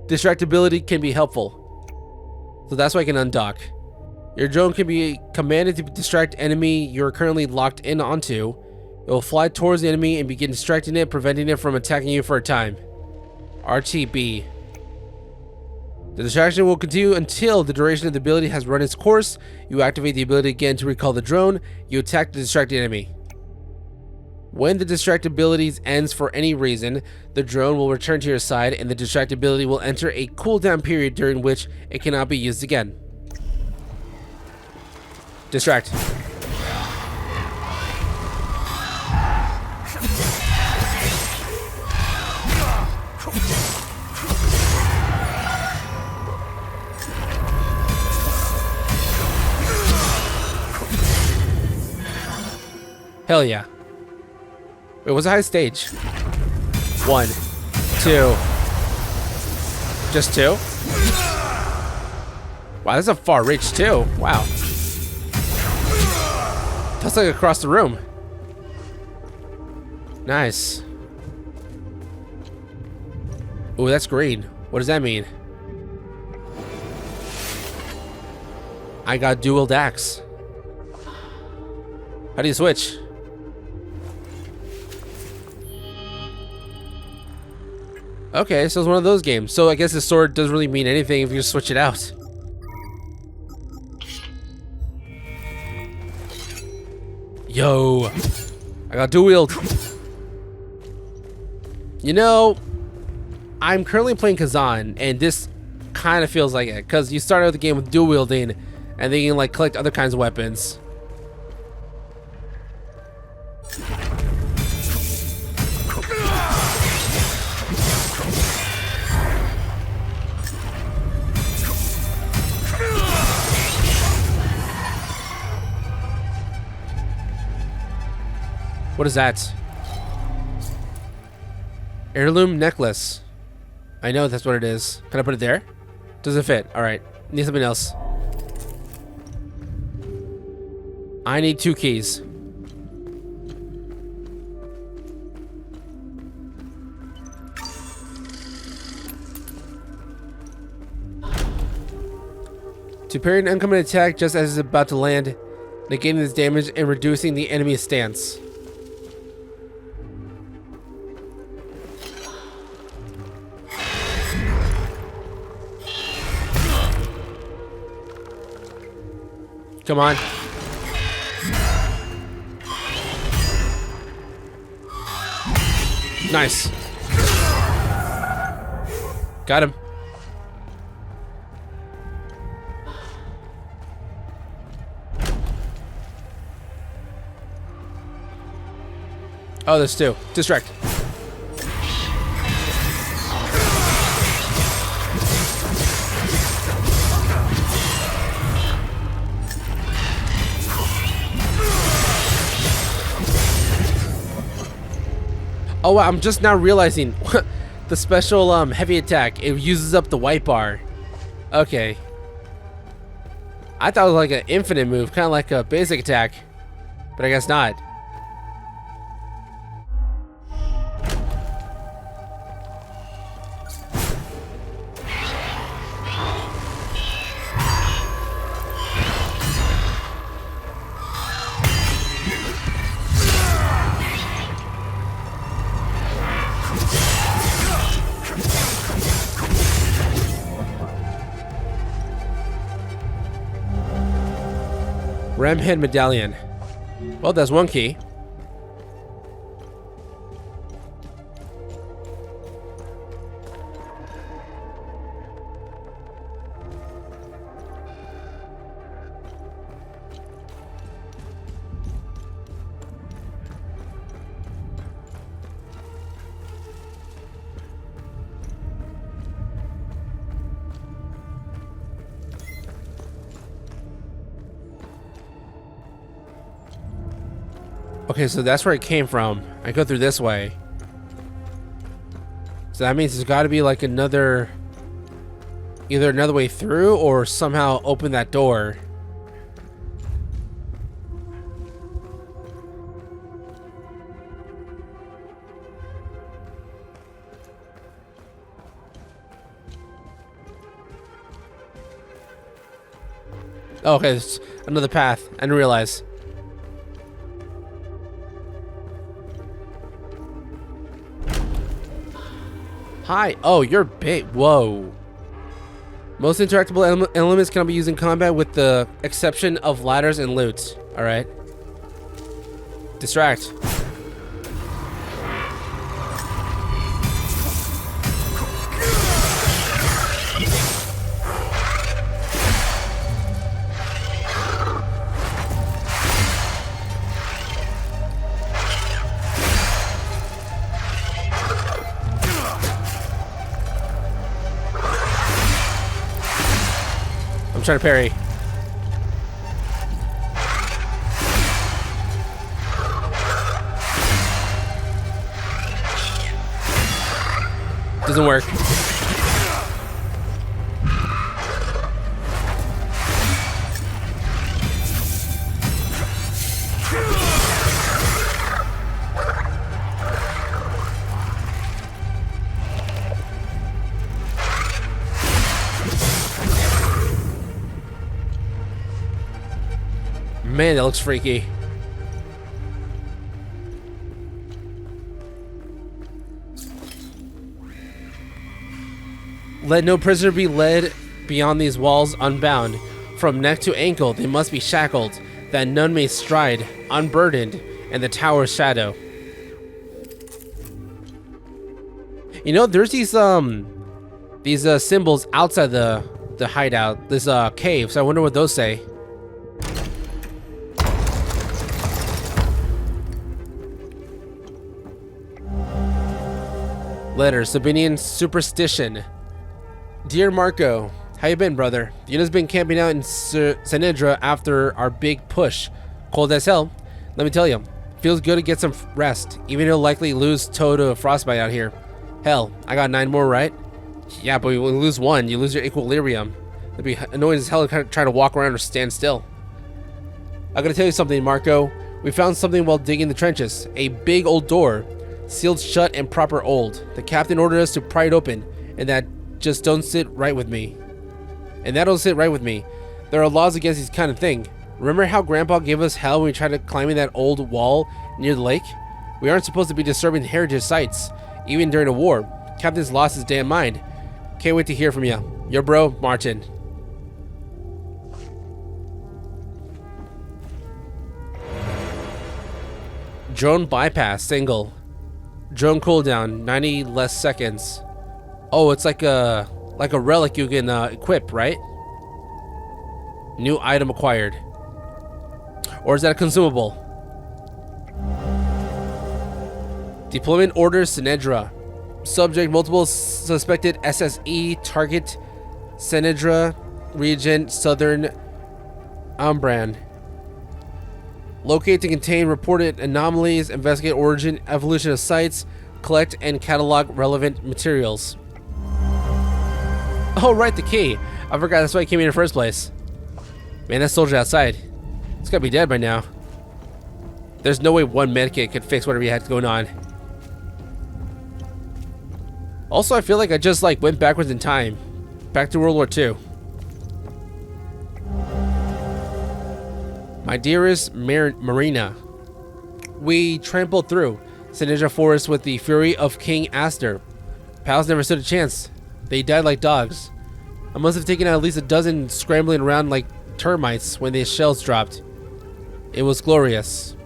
Distractibility can be helpful. So that's why I can undock. Your drone can be commanded to distract enemy you're currently locked in onto. It will fly towards the enemy and begin distracting it, preventing it from attacking you for a time. RTB. The distraction will continue until the duration of the ability has run its course. You activate the ability again to recall the drone. You attack the distracted enemy. When the distractibility ends for any reason, the drone will return to your side and the distractibility will enter a cooldown period during which it cannot be used again. Distract. Hell yeah. Wait, what's the highest stage? 1, 2. Just 2? Wow, that's a far reach too. Wow. That's like across the room. Nice. Ooh, that's green. What does that mean? I got dual axe. How do you switch? Okay, so it's one of those games. So I guess the sword doesn't really mean anything if you just switch it out. Yo, I got dual wield. You know, I'm currently playing Kazan, and this kind of feels like it, because you start out the game with dual wielding, and then you can like collect other kinds of weapons. What is that? Heirloom necklace. I know that's what it is. Can I put it there? Does it fit? All right. Need something else. I need 2 keys. To parry an incoming attack just as it's about to land, negating its damage and reducing the enemy's stance. Come on. Nice. Got him. Oh, there's 2. Distract. Oh, wow, I'm just now realizing the special heavy attack. It uses up the white bar. Okay. I thought it was like an infinite move, kind of like a basic attack, but I guess not. Ramhead medallion. Well, that's 1 key. Okay, so that's where it came from. I go through this way. So that means there's got to be like another... either another way through or somehow open that door. Oh, okay, there's another path. I didn't realize. Hi. Oh, you're big. Whoa. Most interactable elements cannot be used in combat with the exception of ladders and loot. Alright. Distract. I'm trying to parry. Doesn't work. Man, that looks freaky. Let no prisoner be led beyond these walls unbound. From neck to ankle, they must be shackled, that none may stride, unburdened, in the tower's shadow. You know, there's these symbols outside the hideout, this cave, so I wonder what those say. Letter, Sabinian superstition. Dear Marco, how you been, brother? The unit's been camping out in Sanedra after our big push. Cold as hell. Let me tell you, feels good to get some rest, even though you'll likely lose toe to frostbite out here. Hell, I got 9 more, right? Yeah, but when you lose 1, you lose your equilibrium. It'd be annoying as hell to try to walk around or stand still. I gotta tell you something, Marco. We found something while digging the trenches. A big old door, sealed shut and proper old. The captain ordered us to pry it open, and that just don't sit right with me. There are laws against this kind of thing. Remember how Grandpa gave us hell when we tried to climb in that old wall near the lake? We aren't supposed to be disturbing heritage sites, even during a war. Captain's lost his damn mind. Can't wait to hear from you. Your bro, Martin. Drone bypass, single. Drone cooldown, 90 less seconds. Oh, it's like a relic you can equip, right? New item acquired. Or is that a consumable? Deployment orders, Sinedra. Subject, multiple suspected SSE. Target, Sinedra region, Southern Umbran. Locate to contain reported anomalies, investigate origin, evolution of sites, collect and catalog relevant materials. Oh, right, the key. I forgot that's why I came in the first place. Man, that soldier outside. He's gotta be dead by now. There's no way one medkit could fix whatever he had going on. Also, I feel like I just went backwards in time. Back to World War II. My dearest Marina, we trampled through Sinedra Forest with the fury of King Aster. Pals never stood a chance. They died like dogs. I must have taken out at least a dozen scrambling around like termites when the shells dropped. It was glorious.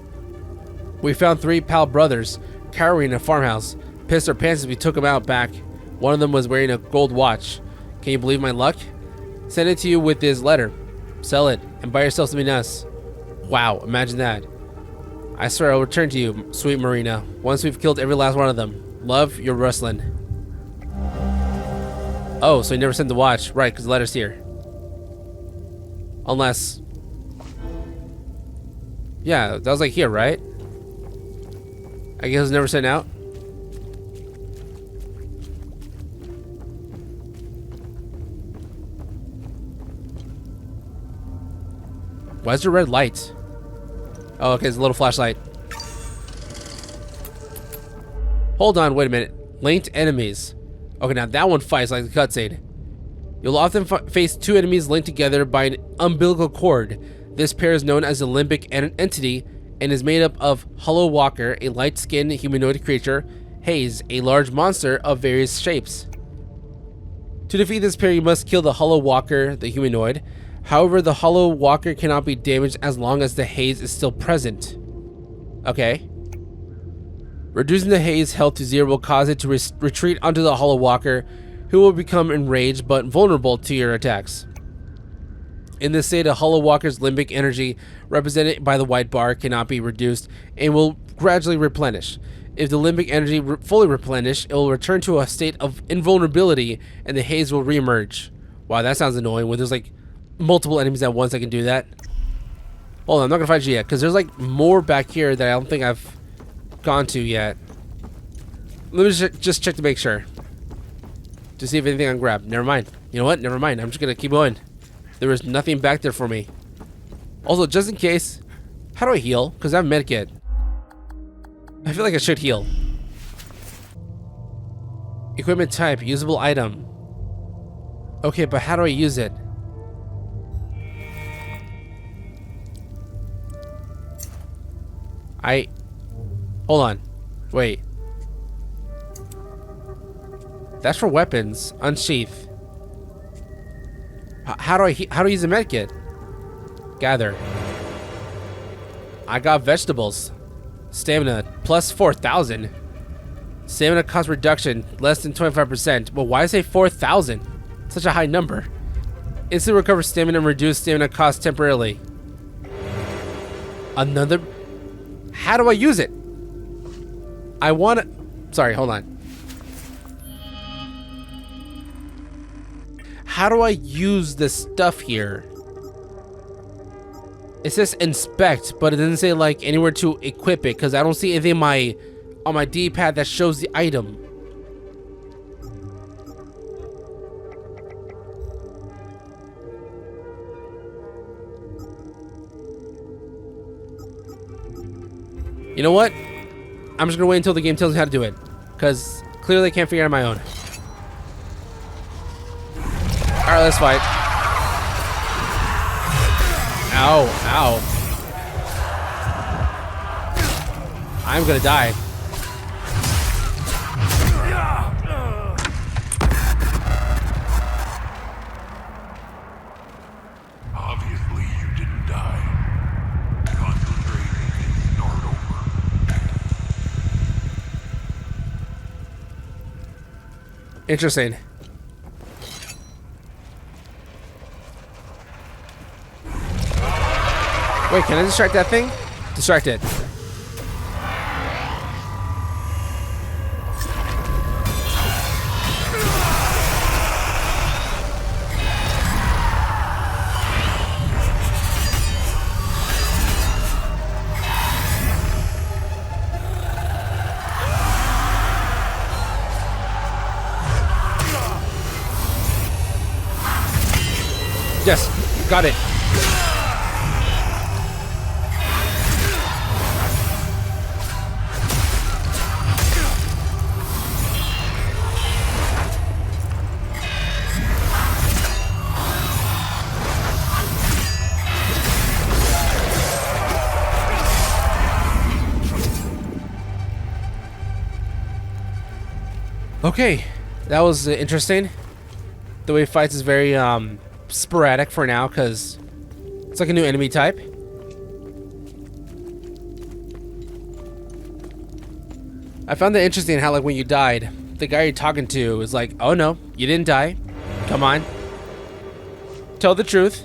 We found 3 pal brothers cowering in a farmhouse. Pissed our pants as we took them out back. One of them was wearing a gold watch. Can you believe my luck? Send it to you with this letter. Sell it and buy yourself something else. Wow, imagine that. I swear I'll return to you, sweet Marina, once we've killed every last one of them. Love, your Rustlin. Oh, so he never sent the watch. Right, because the letter's here. Unless... yeah, that was here, right? I guess it was never sent out. Why is there red light? Oh, okay, it's a little flashlight. Hold on, wait a minute. Linked enemies. Okay, now that one fights like the cutscene. You'll often face 2 enemies linked together by an umbilical cord. This pair is known as the limbic entity and is made up of Hollow Walker, a light-skinned humanoid creature, Haze, a large monster of various shapes. To defeat this pair, you must kill the Hollow Walker, the humanoid. However, the Hollow Walker cannot be damaged as long as the haze is still present. Okay. Reducing the haze health to 0 will cause it to retreat onto the Hollow Walker, who will become enraged but vulnerable to your attacks. In this state, a Hollow Walker's limbic energy, represented by the white bar, cannot be reduced and will gradually replenish. If the limbic energy fully replenished, it will return to a state of invulnerability and the haze will reemerge. Wow, that sounds annoying when there's multiple enemies at once that can do that. Hold on, I'm not gonna fight you yet, because there's more back here that I don't think I've gone to yet. Let me just check to make sure. To see if anything I can grab. Never mind. You know what? Never mind. I'm just gonna keep going. There is nothing back there for me. Also, just in case, how do I heal? Because I have medkit. I feel like I should heal. Equipment type, usable item. Okay, but how do I use it? Hold on. Wait. That's for weapons. Unsheath. How do I use a medkit? Gather. I got vegetables. Stamina plus 4,000. Stamina cost reduction less than 25%. But why say 4,000? Such a high number. Instantly recover stamina and reduce stamina cost temporarily. Another. How do I use it? I want to... Sorry, hold on. How do I use this stuff here? It says inspect, but it doesn't say anywhere to equip it because I don't see anything on my D-pad that shows the item. You know what? I'm just gonna wait until the game tells me how to do it, because clearly I can't figure it out on my own. All right, let's fight. Ow, ow. I'm gonna die. Obviously, you didn't die. Concentrate and start over. Interesting. Wait, can I distract that thing? Distract it. Yes, got it. Okay, that was interesting. The way it fights is very sporadic for now, because it's like a new enemy type. I found that interesting how, like, when you died, the guy you're talking to was like, oh no, you didn't die. Come on. Tell the truth.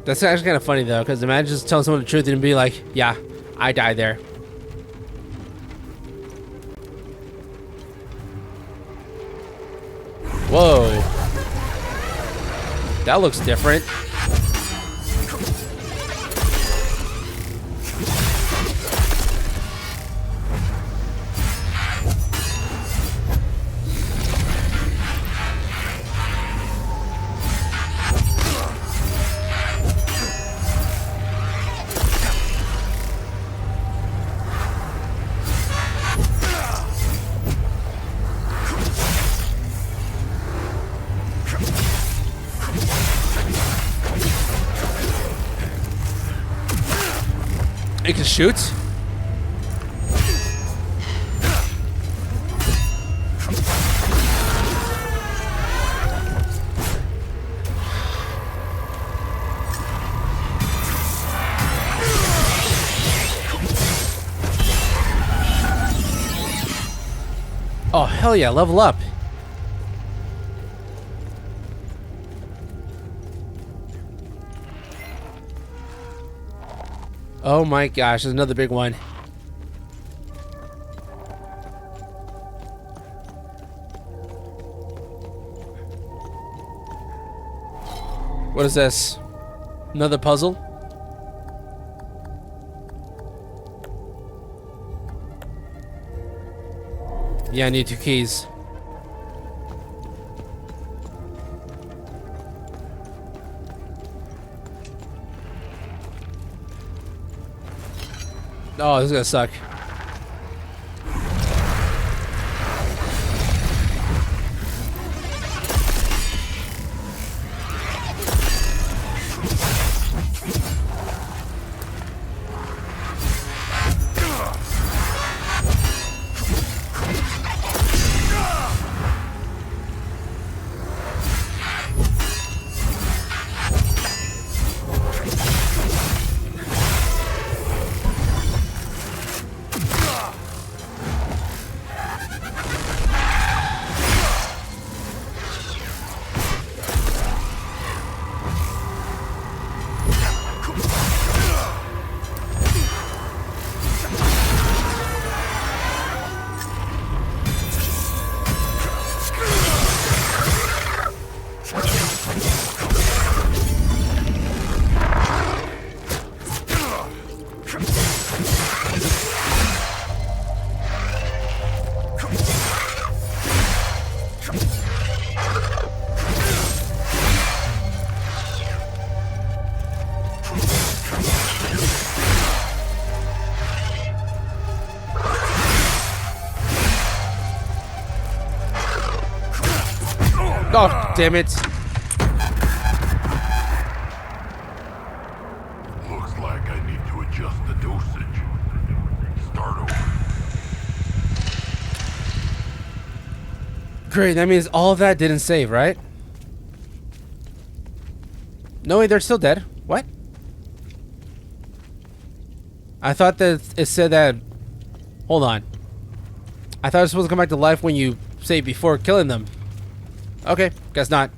That's actually kind of funny though, because imagine just telling someone the truth and be like, yeah, I died there. Whoa. That looks different. It can shoot. Oh, hell yeah, level up. Oh my gosh, there's another big one. What is this? Another puzzle? Yeah, I need 2 keys. Oh, this is gonna suck. Oh, damn it. Looks like I need to adjust the dosage. Start over. Great, that means all of that didn't save, right? No, wait, they're still dead. What? I thought that it said that... Hold on. I thought it was supposed to come back to life when you save before killing them. Okay, guess not.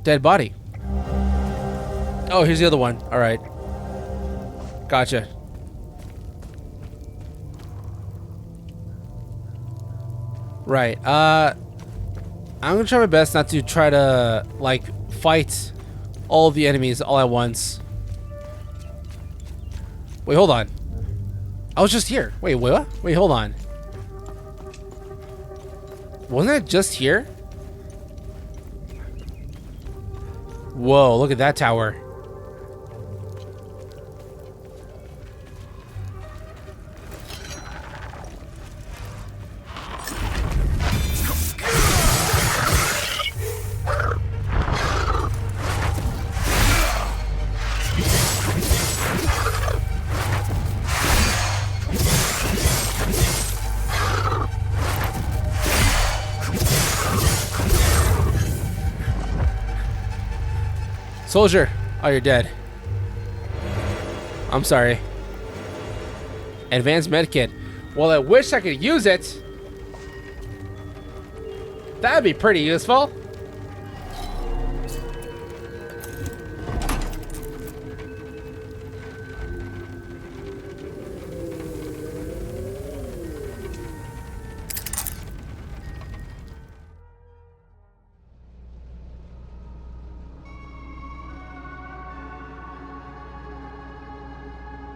Dead body. Oh, here's the other one. Alright. Gotcha. Right, I'm gonna try my best not to try to, like, fight all of the enemies all at once. Wait, hold on. I was just here. Wait, what? Wait, hold on. Wasn't I just here? Whoa, look at that tower. Soldier! Oh, you're dead. I'm sorry. Advanced medkit. Well, I wish I could use it. That'd be pretty useful.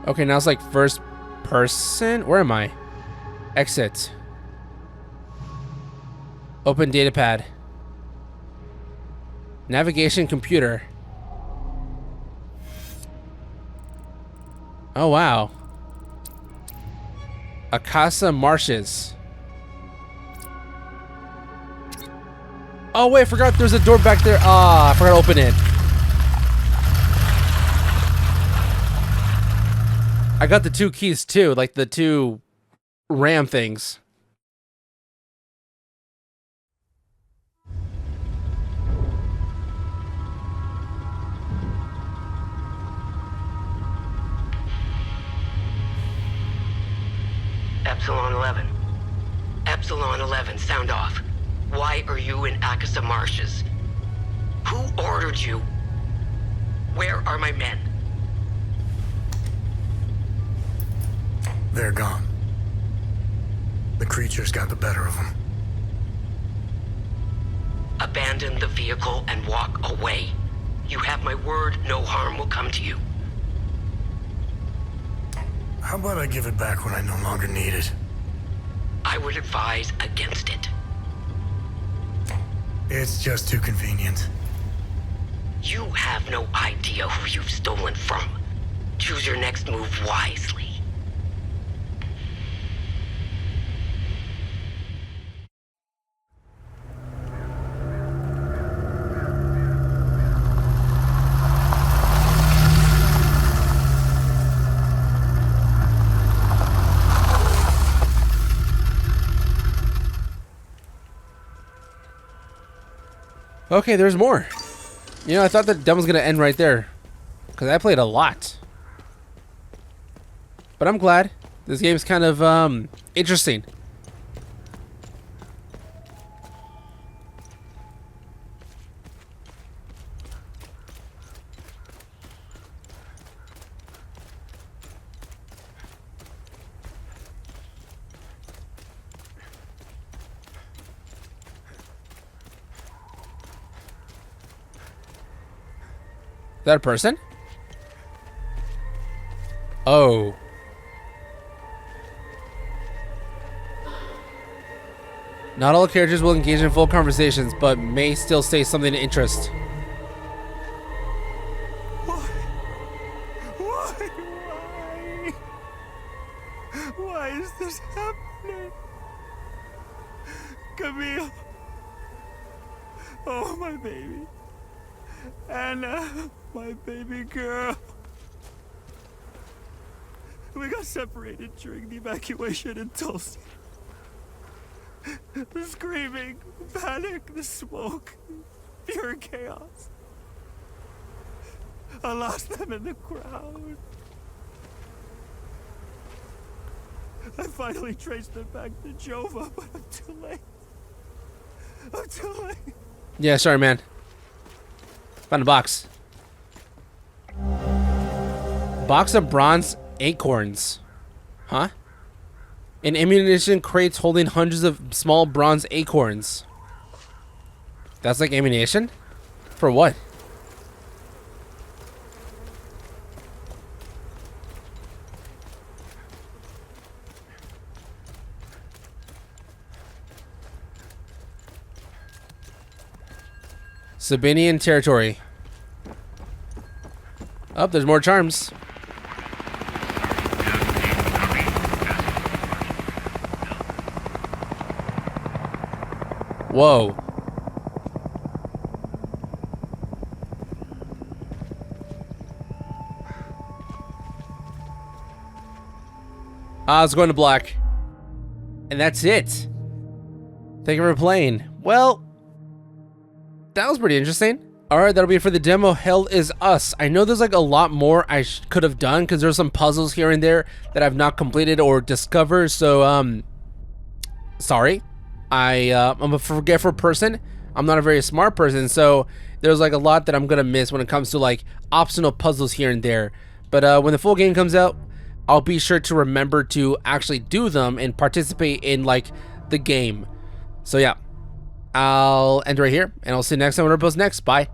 Okay, now it's like first person. Where am I? Exit. Open datapad. Navigation computer. Oh, wow. Akasa Marshes. Oh, wait, I forgot there's a door back there. Ah, I forgot to open it. I got the 2 keys too, like the 2 RAM things. Epsilon 11. Epsilon 11, sound off. Why are you in Akasa Marshes? Who ordered you? Where are my men? They're gone. The creatures got the better of them. Abandon the vehicle and walk away. You have my word, no harm will come to you. How about I give it back when I no longer need it? I would advise against it. It's just too convenient. You have no idea who you've stolen from. Choose your next move wisely. Okay, there's more. You know, I thought the demo was gonna end right there, because I played a lot. But I'm glad. This game's kind of interesting. Is that a person? Oh. Not all characters will engage in full conversations, but may still say something of interest. Why is this happening? Camille, Oh, my baby. Anna, my baby girl. We got separated during the evacuation in Tulsa. The screaming, panic, the smoke, pure chaos. I lost them in the crowd. I finally traced them back to Jova, but I'm too late. I'm too late. Yeah, sorry, man. Found a box. Box of bronze acorns. Huh? An ammunition crates holding hundreds of small bronze acorns. That's like ammunition? For what? Sabinian territory. Oh, there's more charms. Whoa. It's going to black. And that's it. Thank you for playing. Well, that was pretty interesting. Alright, that'll be it for the demo. Hell is Us. I know there's like a lot more I could have done because there's some puzzles here and there that I've not completed or discovered. So, sorry. I'm a forgetful person. I'm not a very smart person, so there's like a lot that I'm gonna miss when it comes to like optional puzzles here and there. But when the full game comes out, I'll be sure to remember to actually do them and participate in like the game. So yeah, I'll end right here, and I'll see you next time when I post next. Bye.